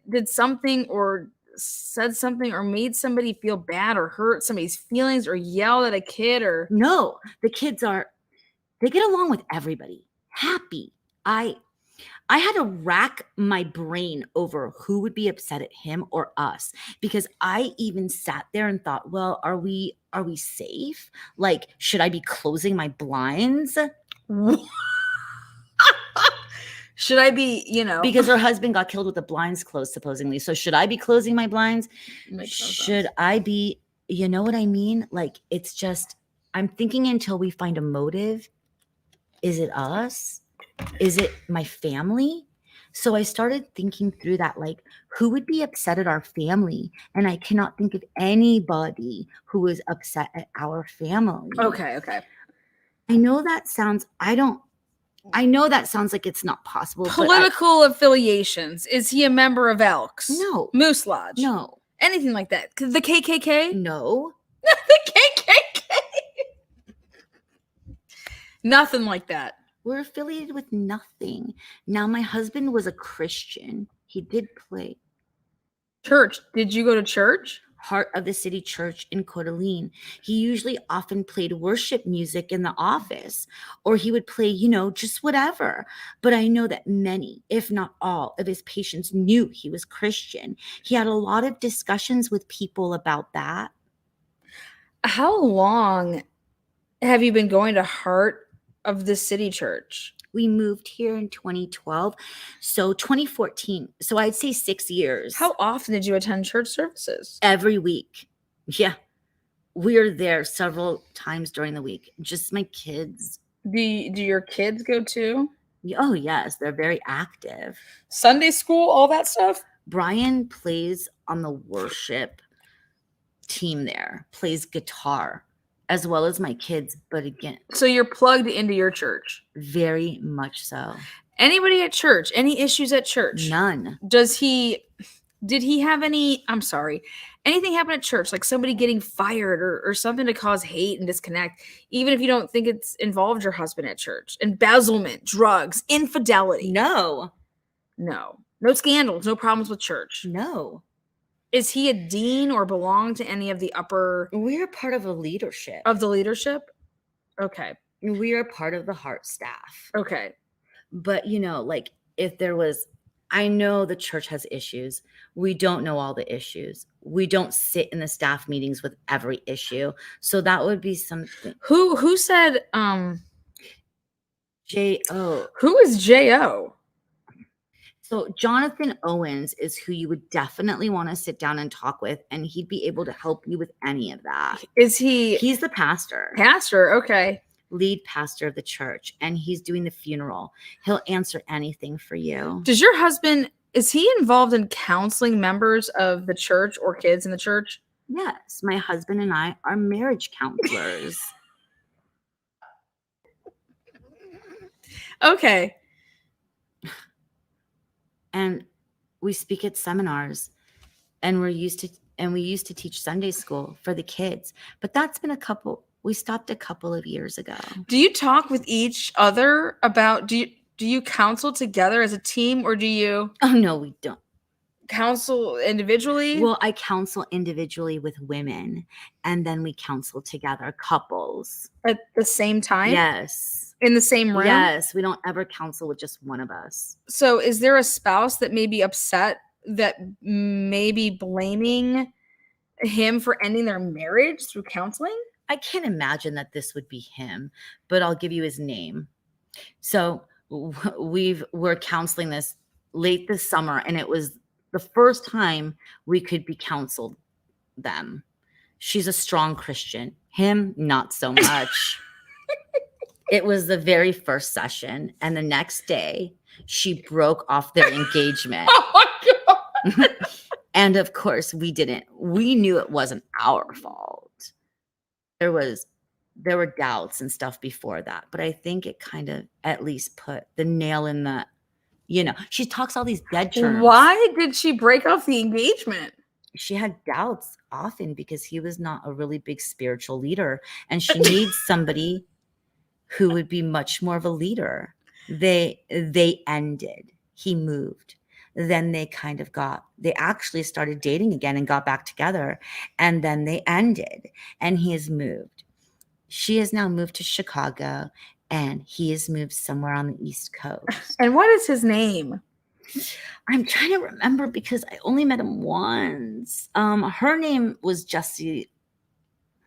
did something or said something or made somebody feel bad or hurt somebody's feelings or yelled at a kid or. No, the kids they get along with everybody. Happy. I had to rack my brain over who would be upset at him or us because I even sat there and thought, well, are we safe? Like, should I be closing my blinds? Should I be, because her husband got killed with the blinds closed supposedly. So should I be closing my blinds? Should I be, you know what I mean? Like, it's just, I'm thinking until we find a motive. Is it us? Is it my family? So I started thinking through that, like, who would be upset at our family? And I cannot think of anybody who was upset at our family. Okay. I know that sounds like it's not possible. Political affiliations. Is he a member of Elks? No. Moose Lodge? No. Anything like that? The KKK? No. The KKK? Nothing like that. We're affiliated with nothing. Now, my husband was a Christian. He did play. Church. Did you go to church? Heart of the City Church in Coeur d'Alene. He usually often played worship music in the office, or he would play, just whatever. But I know that many, if not all, of his patients knew he was Christian. He had a lot of discussions with people about that. How long have you been going to Heart of the City Church? We moved here in 2012, so 2014. So I'd say 6 years. How often did you attend church services? Every week. Yeah. We're there several times during the week. Just my kids. Do your kids go too? Oh, yes. They're very active. Sunday school, all that stuff? Brian plays on the worship team there, plays guitar, as well as my kids. But again, so you're plugged into your church? Very much so. Anybody at church? Any issues at church? None. Did he have anything happen at church? Like somebody getting fired or something to cause hate and disconnect, even if you don't think it's involved your husband at church? Embezzlement, drugs, infidelity? No scandals, no problems with church? No. Is he a dean or belong to any of the upper? We're part of a leadership. Of the leadership? Okay. We are part of the Heart staff. Okay. But, like if there was, I know the church has issues. We don't know all the issues. We don't sit in the staff meetings with every issue. So that would be something. Who said, J.O. Who is J.O.? So Jonathan Owens is who you would definitely want to sit down and talk with, and he'd be able to help you with any of that. Is he He's the pastor, Okay. lead pastor of the church, and he's doing the funeral. He'll answer anything for you. Does your husband, is he involved in counseling members of the church or kids in the church? Yes, my husband and I are marriage counselors. Okay. And we speak at seminars, and we used to teach Sunday school for the kids. But that's been we stopped a couple of years ago. Do you talk with each other about, do you counsel together as a team, or do you Oh no, we don't. counsel individually? Well, I counsel individually with women, and then we counsel together, couples. At the same time? Yes. In the same room? Yes, we don't ever counsel with just one of us. So is there a spouse that may be upset, that may be blaming him for ending their marriage through counseling? I can't imagine that this would be him, but I'll give you his name. So we're counseling this late this summer, and it was the first time we could be counseled them. She's a strong Christian. Him, not so much. It was the very first session, and the next day she broke off their engagement. Oh my God. And of course we knew it wasn't our fault. There were doubts and stuff before that, but I think it kind of at least put the nail in the, she talks all these dead terms. Why did she break off the engagement? She had doubts often because he was not a really big spiritual leader, and she needs somebody who would be much more of a leader. They ended. He moved. Then they actually started dating again and got back together, and then they ended, and he has moved. She has now moved to Chicago, and he has moved somewhere on the East Coast. And what is his name? I'm trying to remember because I only met him once. Her name was Jessie.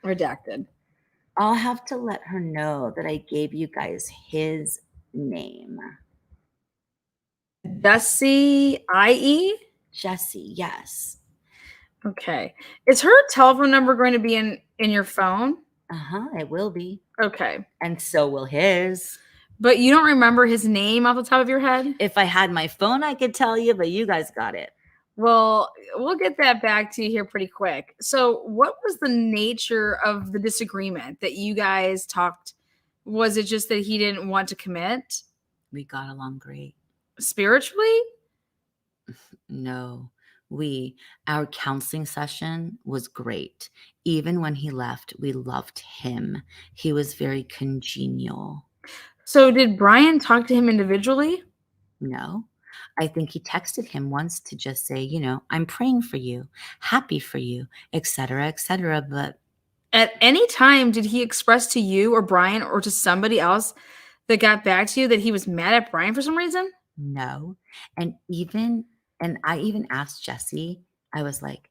Redacted. I'll have to let her know that I gave you guys his name. Jessie, I.E.? Jessie, yes. Okay. Is her telephone number going to be in your phone? It will be. Okay. And so will his. But you don't remember his name off the top of your head? If I had my phone, I could tell you, but you guys got it. Well, we'll get that back to you here pretty quick. So what was the nature of the disagreement that you guys talked? Was it just that he didn't want to commit? We got along great. Spiritually? No. Our counseling session was great. Even when he left, we loved him. He was very congenial. So did Brian talk to him individually? No. I think he texted him once to just say, I'm praying for you, happy for you, etc., etc. But at any time, did he express to you or Brian or to somebody else that got back to you that he was mad at Brian for some reason? No. And I even asked Jessie, I was like,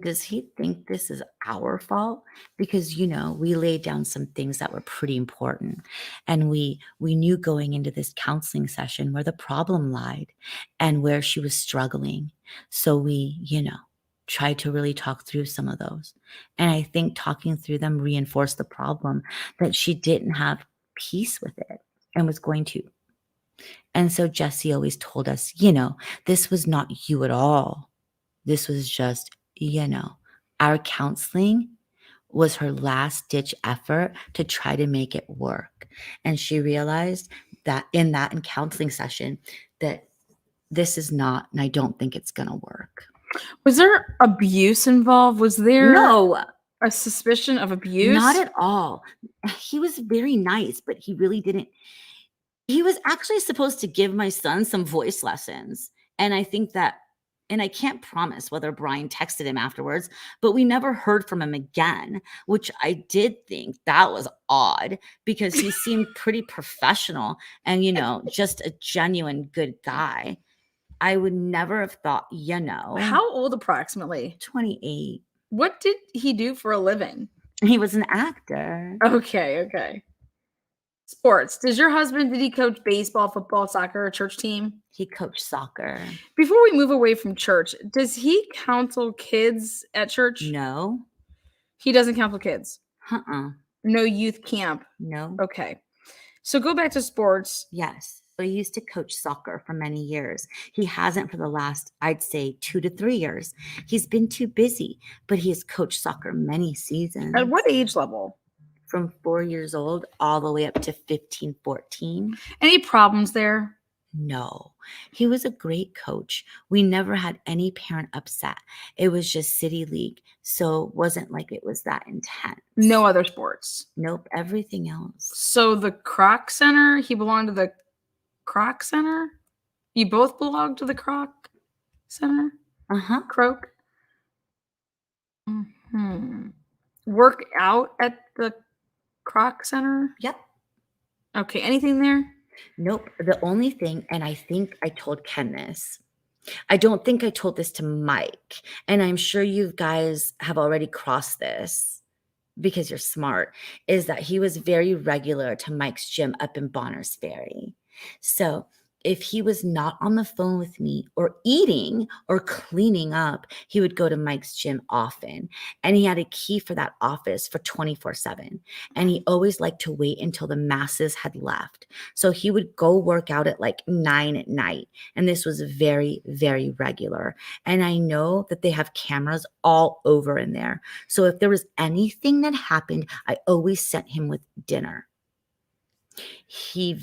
does he think this is our fault? Because, we laid down some things that were pretty important. And we knew going into this counseling session where the problem lied and where she was struggling. So we, tried to really talk through some of those. And I think talking through them reinforced the problem that she didn't have peace with it and was going to. And so Jessie always told us, this was not you at all. This was just, our counseling was her last ditch effort to try to make it work. And she realized that in counseling session that this is not, and I don't think it's going to work. Was there abuse involved? Was there No, a suspicion of abuse? not at all. He was very nice, but he really didn't. He was actually supposed to give my son some voice lessons. And I think that, and I can't promise whether Brian texted him afterwards, but we never heard from him again, which I did think that was odd because he seemed pretty professional and, just a genuine good guy. I would never have thought, How old approximately? 28. What did he do for a living? He was an actor. Okay. Sports. Does your husband, did he coach baseball, football, soccer, church team? He coached soccer. Before we move away from church, does he counsel kids at church? No. He doesn't counsel kids. Uh-uh. No youth camp. No. Okay. So go back to sports. Yes. So he used to coach soccer for many years. He hasn't for the last, I'd say, 2 to 3 years. He's been too busy, but he has coached soccer many seasons. At what age level? From 4 years old all the way up to 15, 14. Any problems there? No, he was a great coach. We never had any parent upset. It was just city league. So it wasn't like it was that intense. No other sports. Nope, everything else. So the Croc Center, he belonged to the Croc Center? You both belong to the Croc Center? Uh-huh. Croak? Work out at the Croc Center? Yep. Okay, anything there? Nope. The only thing, and I think I told Ken this, I don't think I told this to Mike, and I'm sure you guys have already crossed this because you're smart, is that he was very regular to Mike's gym up in Bonners Ferry. So if he was not on the phone with me or eating or cleaning up, he would go to Mike's gym often. And he had a key for that office for 24/7. And he always liked to wait until the masses had left. So he would go work out at like 9 at night. And this was very, very regular. And I know that they have cameras all over in there. So if there was anything that happened, I always sent him with dinner. He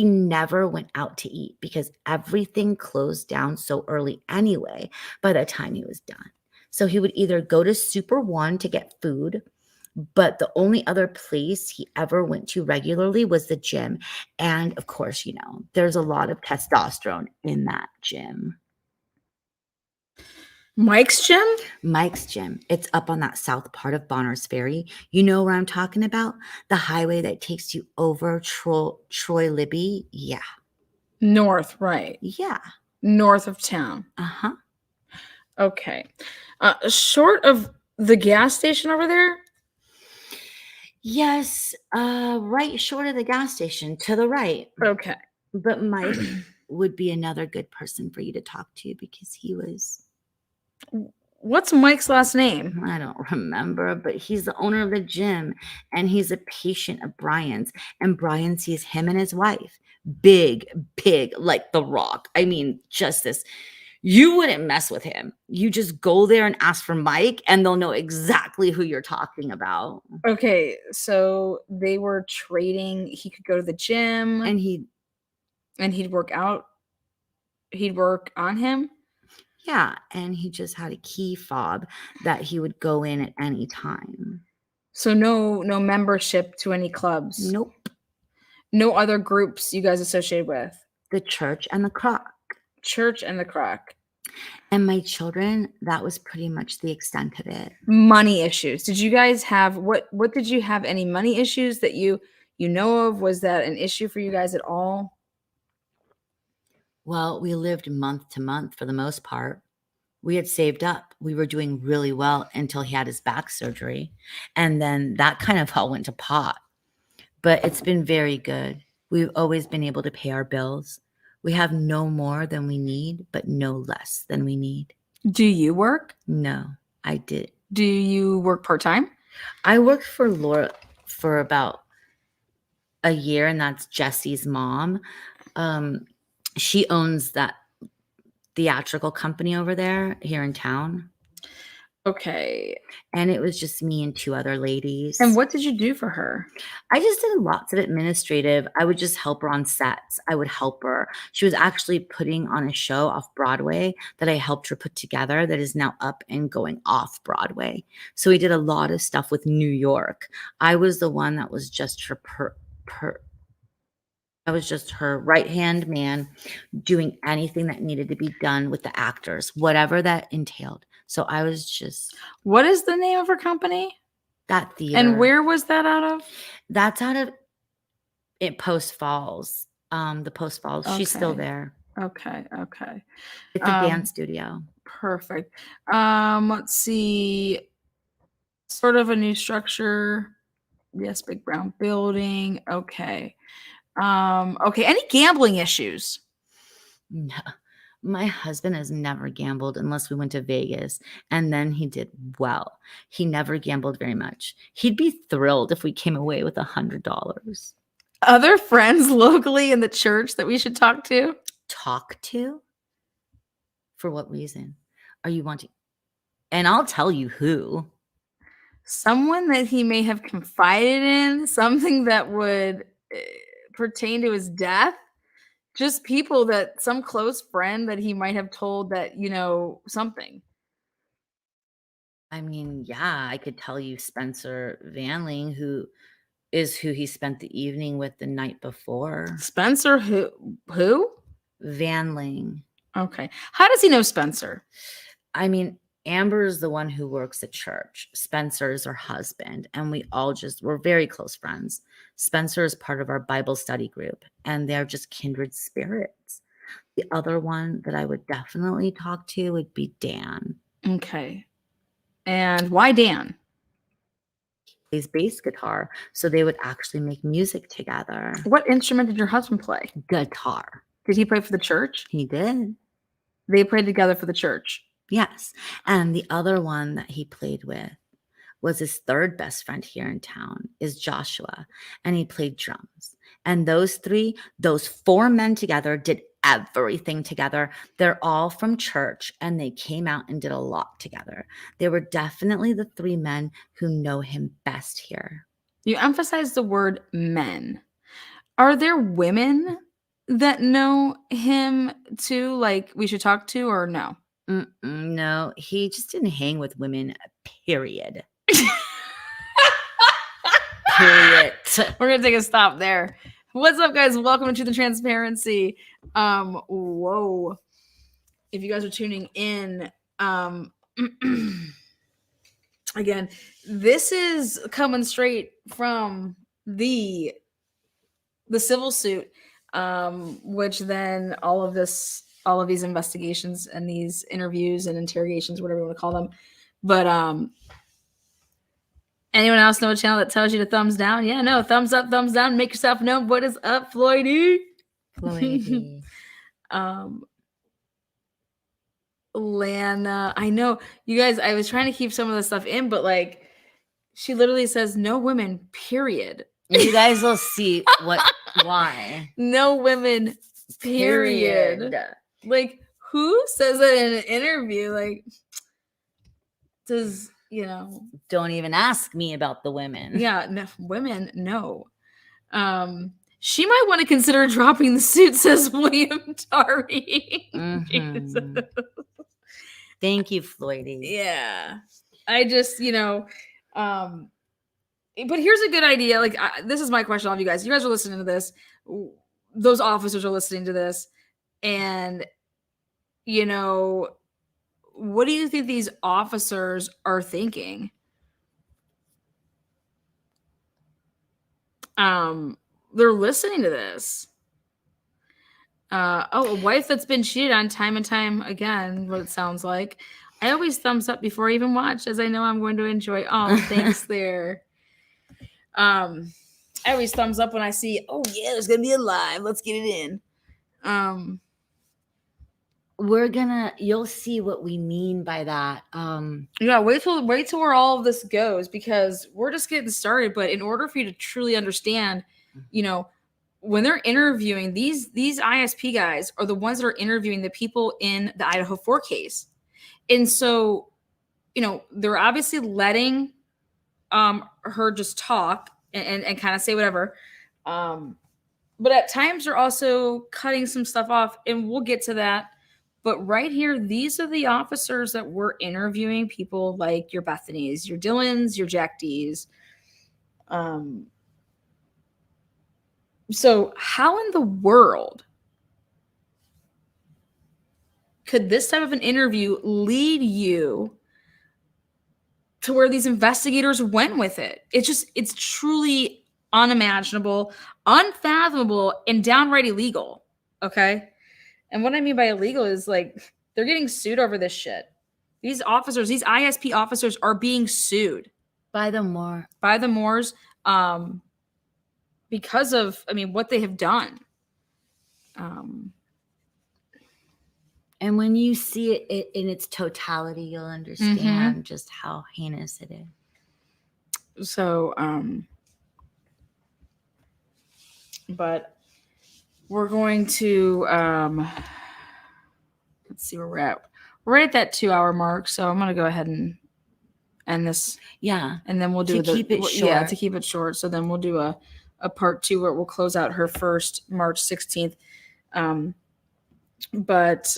never went out to eat because everything closed down so early anyway by the time he was done. So he would either go to Super One to get food, but the only other place he ever went to regularly was the gym. And of course, there's a lot of testosterone in that gym. Mike's gym? Mike's gym. It's up on that south part of Bonners Ferry. You know where I'm talking about? The highway that takes you over Troy Libby. Yeah. North, right. Yeah. North of town. Uh-huh. Okay. Short of the gas station over there? Yes. Right short of the gas station to the right. Okay. But Mike would be another good person for you to talk to because he was... What's Mike's last name? I don't remember, but he's the owner of the gym and he's a patient of Brian's. And Brian sees him and his wife. Big, like The Rock. I mean, just this. You wouldn't mess with him. You just go there and ask for Mike and they'll know exactly who you're talking about. Okay, so they were trading. He could go to the gym. And he'd work out. He'd work on him. Yeah, and he just had a key fob that he would go in at any time. So no membership to any clubs? Nope. No other groups you guys associated with? The church and the Croc. Church and the Croc. And my children, that was pretty much the extent of it. Money issues. Did you guys have, what did you have, any money issues that you know of? Was that an issue for you guys at all? Well, we lived month to month for the most part. We had saved up. We were doing really well until he had his back surgery. And then that kind of all went to pot. But it's been very good. We've always been able to pay our bills. We have no more than we need, but no less than we need. Do you work? No, I did. Do you work part-time? I worked for Laura for about a year, and that's Jesse's mom. She owns that theatrical company over there here in town. Okay. And it was just me and 2 other ladies. And what did you do for her? I just did lots of administrative. I would just help her on sets. I would help her. She was actually putting on a show off Broadway that I helped her put together that is now up and going off Broadway. So we did a lot of stuff with New York. I was the one that was just her I was just her right-hand man doing anything that needed to be done with the actors, whatever that entailed. So I was just... What is the name of her company? That theater. And where was that out of? That's out of Post Falls. The Post Falls. Okay. She's still there. Okay. It's a dance studio. Perfect. Let's see. Sort of a new structure. Yes, big brown building. Okay. Okay. Any gambling issues? No. My husband has never gambled unless we went to Vegas, and then he did well. He never gambled very much. He'd be thrilled if we came away with $100. Other friends locally in the church that we should talk to? Talk to? For what reason are you wanting? And I'll tell you who. Someone that he may have confided in, something that would pertain to his death. Just people that some close friend that he might have told that, something. I mean, yeah, I could tell you Spencer Vanling, who he spent the evening with the night before. Spencer who? Vanling. Okay. How does he know Spencer? I mean, Amber is the one who works at church. Spencer is her husband, and we're very close friends. Spencer is part of our Bible study group, and they're just kindred spirits. The other one that I would definitely talk to would be Dan. Okay. And why Dan? He plays bass guitar, so they would actually make music together. What instrument did your husband play? Guitar. Did he play for the church? He did. They played together for the church. Yes. And the other one that he played with was his third best friend here in town, is Joshua, and he played drums. And those four men together did everything together. They're all from church, and they came out and did a lot together. They were definitely the three men who know him best here. You emphasize the word men. Are there women that know him too, like we should talk to, or no? No, he just didn't hang with women, period. Period. We're gonna take a stop there. What's up, guys? Welcome to the transparency. Whoa. If you guys are tuning in, again, this is coming straight from the civil suit, which then all of these investigations and these interviews and interrogations, whatever you want to call them. But anyone else know a channel that tells you to thumbs down? Yeah, no, thumbs up, thumbs down. Make yourself known. What is up, Floydie? Floydie. Lana, I know you guys. I was trying to keep some of the stuff in, but like, she literally says no women. Period. You guys will see why. No women. Period. Like, who says that in an interview? Like, does Don't even ask me about the women. Yeah, no, women, no. She might want to consider dropping the suit, says William Tari. Mm-hmm. Thank you, Floydie. Yeah. I just, but here's a good idea. Like, this is my question to all of you guys. You guys are listening to this. Those officers are listening to this. And, what do you think these officers are thinking? They're listening to this. A wife that's been cheated on time and time again, what it sounds like. I always thumbs up before I even watch, as I know I'm going to enjoy. Oh, thanks there. I always thumbs up when I see, oh yeah, there's gonna be a live. Let's get it in. You'll see what we mean by that. Yeah, wait till where all of this goes, because we're just getting started. But in order for you to truly understand, when they're interviewing these ISP guys are the ones that are interviewing the people in the Idaho4 case. And so, they're obviously letting her just talk and kind of say whatever. But at times they're also cutting some stuff off, and we'll get to that. But right here, these are the officers that were interviewing people like your Bethany's, your Dylans, your Jack D's. So how in the world could this type of an interview lead you to where these investigators went with it? It's truly unimaginable, unfathomable, and downright illegal. Okay. And what I mean by illegal is, like, they're getting sued over this shit. These officers, these ISP officers, are being sued. By the more. by the Moores, because of, I mean, what they have done. And when you see it in its totality, you'll understand just how heinous it is. So, but we're going to, let's see where we're at. We're right at that 2 hour mark. So I'm going to go ahead and end this. Yeah. And then we'll do keep it short. Yeah, to keep it short. So then we'll do a part 2 where we'll close out her first March 16th. But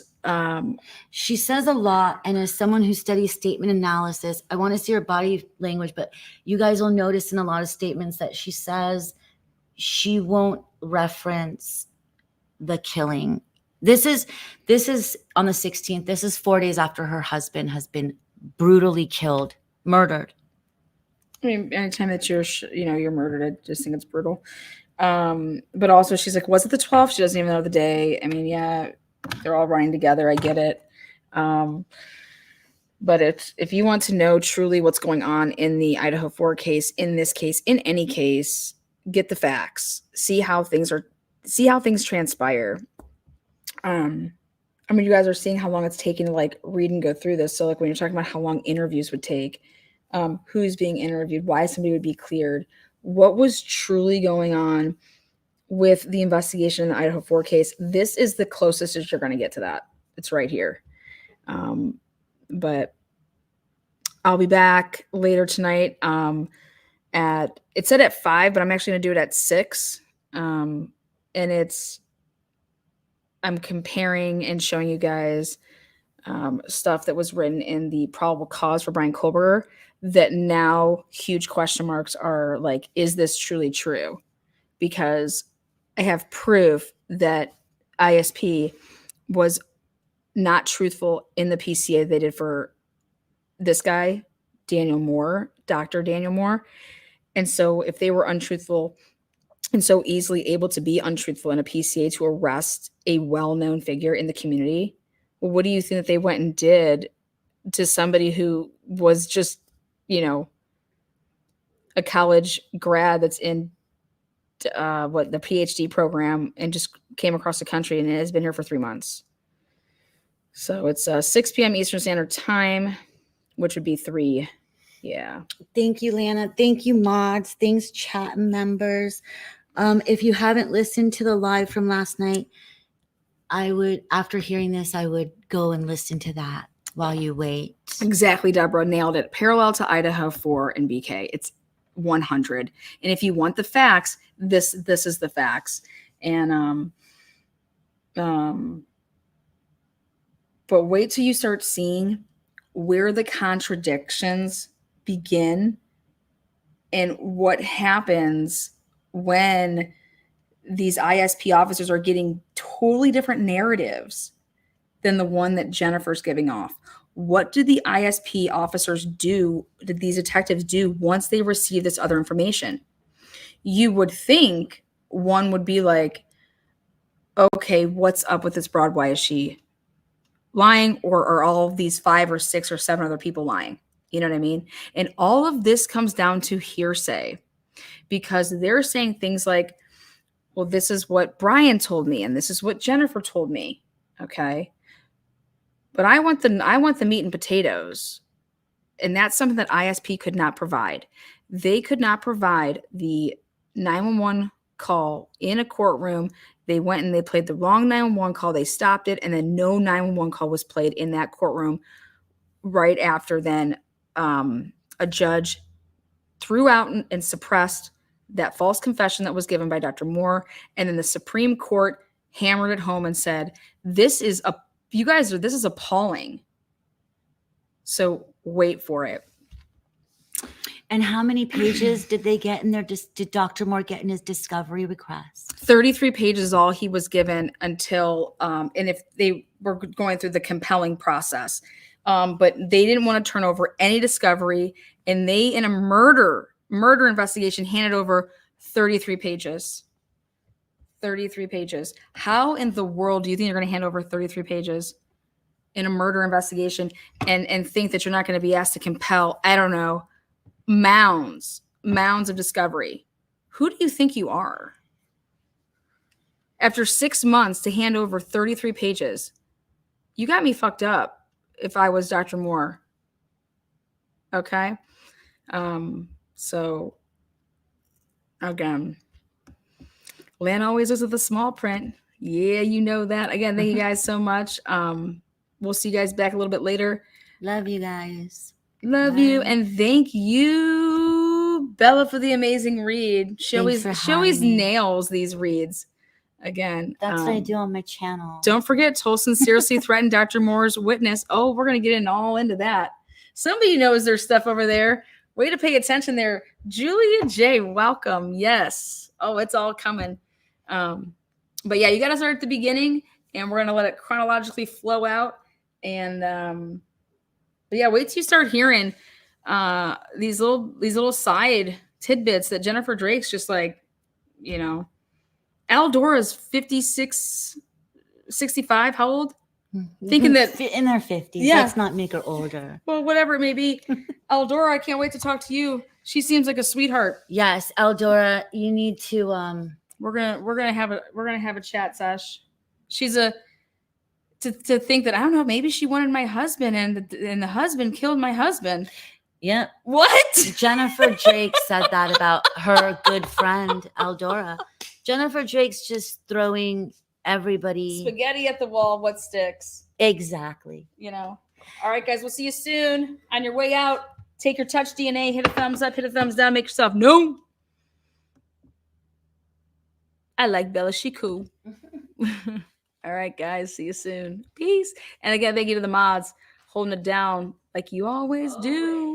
she says a lot, and as someone who studies statement analysis, I want to see her body language, but you guys will notice in a lot of statements that she says she won't reference the killing. This is on the 16th. This is 4 days after her husband has been brutally killed, murdered. I mean, anytime that you're murdered, I just think it's brutal. But also she's like, was it the 12th? She doesn't even know the day. I mean, yeah, they're all running together. I get it. But if you want to know truly what's going on in the Idaho4 case, in this case, in any case, get the facts, see how things transpire. I mean, you guys are seeing how long it's taking to like read and go through this. So like when you're talking about how long interviews would take, who's being interviewed, why somebody would be cleared, what was truly going on with the investigation in the Idaho4 case, this is the closest that you're going to get to that. It's right here. But I'll be back later tonight it said at 5, but I'm actually going to do it at 6. And I'm comparing and showing you guys stuff that was written in the probable cause for Brian Kohlberger that now huge question marks are like, is this truly true? Because I have proof that ISP was not truthful in the PCA they did for this guy, Daniel Moore, Dr. Daniel Moore. And so if they were untruthful and so easily able to be untruthful in a PCA to arrest a well-known figure in the community, well, what do you think that they went and did to somebody who was just, a college grad that's in the PhD program and just came across the country and has been here for 3 months. So it's 6 p.m. Eastern Standard Time, which would be 3. Yeah. Thank you, Lana. Thank you, mods. Thanks, chat members. If you haven't listened to the live from last night, after hearing this, I would go and listen to that while you wait. Exactly, Deborah. Nailed it. Parallel to Idaho4 and BK. It's 100. And if you want the facts, this is the facts. And but wait till you start seeing where the contradictions begin and what happens when these ISP officers are getting totally different narratives than the one that Jennifer's giving off. What do the ISP officers do? Did these detectives do once they receive this other information? You would think one would be like, okay, what's up with this broad? Why is she lying? Or are all of these 5 or 6 or 7 other people lying? You know what I mean? And all of this comes down to hearsay because they're saying things like, well, this is what Brian told me and this is what Jennifer told me. Okay. But I want the meat and potatoes. And that's something that ISP could not provide. They could not provide the 911 call in a courtroom. They went and they played the wrong 911 call. They stopped it. And then no 911 call was played in that courtroom right after then a judge threw out and suppressed that false confession that was given by Dr. Moore. And then the Supreme Court hammered it home and said, this is appalling. So wait for it. And how many pages did they get in their, did Dr. Moore get in his discovery request? 33 pages is all he was given until, and if they were going through the compelling process. But they didn't want to turn over any discovery. And they, in a murder investigation, handed over 33 pages. 33 pages. How in the world do you think you're going to hand over 33 pages in a murder investigation and think that you're not going to be asked to compel, I don't know, mounds of discovery. Who do you think you are? After 6 months to hand over 33 pages, you got me fucked up if I was Dr. Moore. Okay? So, again, Lana always looks at the small print. Yeah, you know that. Again, thank you guys so much. We'll see you guys back a little bit later. Love you guys. Love you. And thank you, Bella, for the amazing read. She always nails these reads. Again, That's what I do on my channel. Don't forget, Tolleson seriously threatened Dr. Moore's witness. Oh, we're going to get all into that. Somebody knows their stuff over there. Way to pay attention there. Julia J, welcome. Yes. Oh, it's all coming. But yeah, you got to start at the beginning, and we're going to let it chronologically flow out. And but yeah, wait till you start hearing these little side tidbits that Jennifer Drake's just like, you know. Aldora's 56, 65. How old? Thinking that in their 50s. Yeah. Let's not make her older. Well, whatever it may be. Eldora, I can't wait to talk to you. She seems like a sweetheart. Yes, Eldora, you need to we're gonna have a chat, Sash. She's to think that, I don't know, maybe she wanted my husband and the husband killed my husband. Yeah. What? Jennifer Drake said that about her good friend Eldora. Jennifer Drake's just throwing everybody Spaghetti at the wall, what sticks? Exactly. You know. All right, guys, we'll see you soon. On your way out, take your touch DNA, hit a thumbs up, hit a thumbs down, make yourself known. I like Bella. She cool. All right, guys, see you soon. Peace. And again, thank you to the mods holding it down like you always do.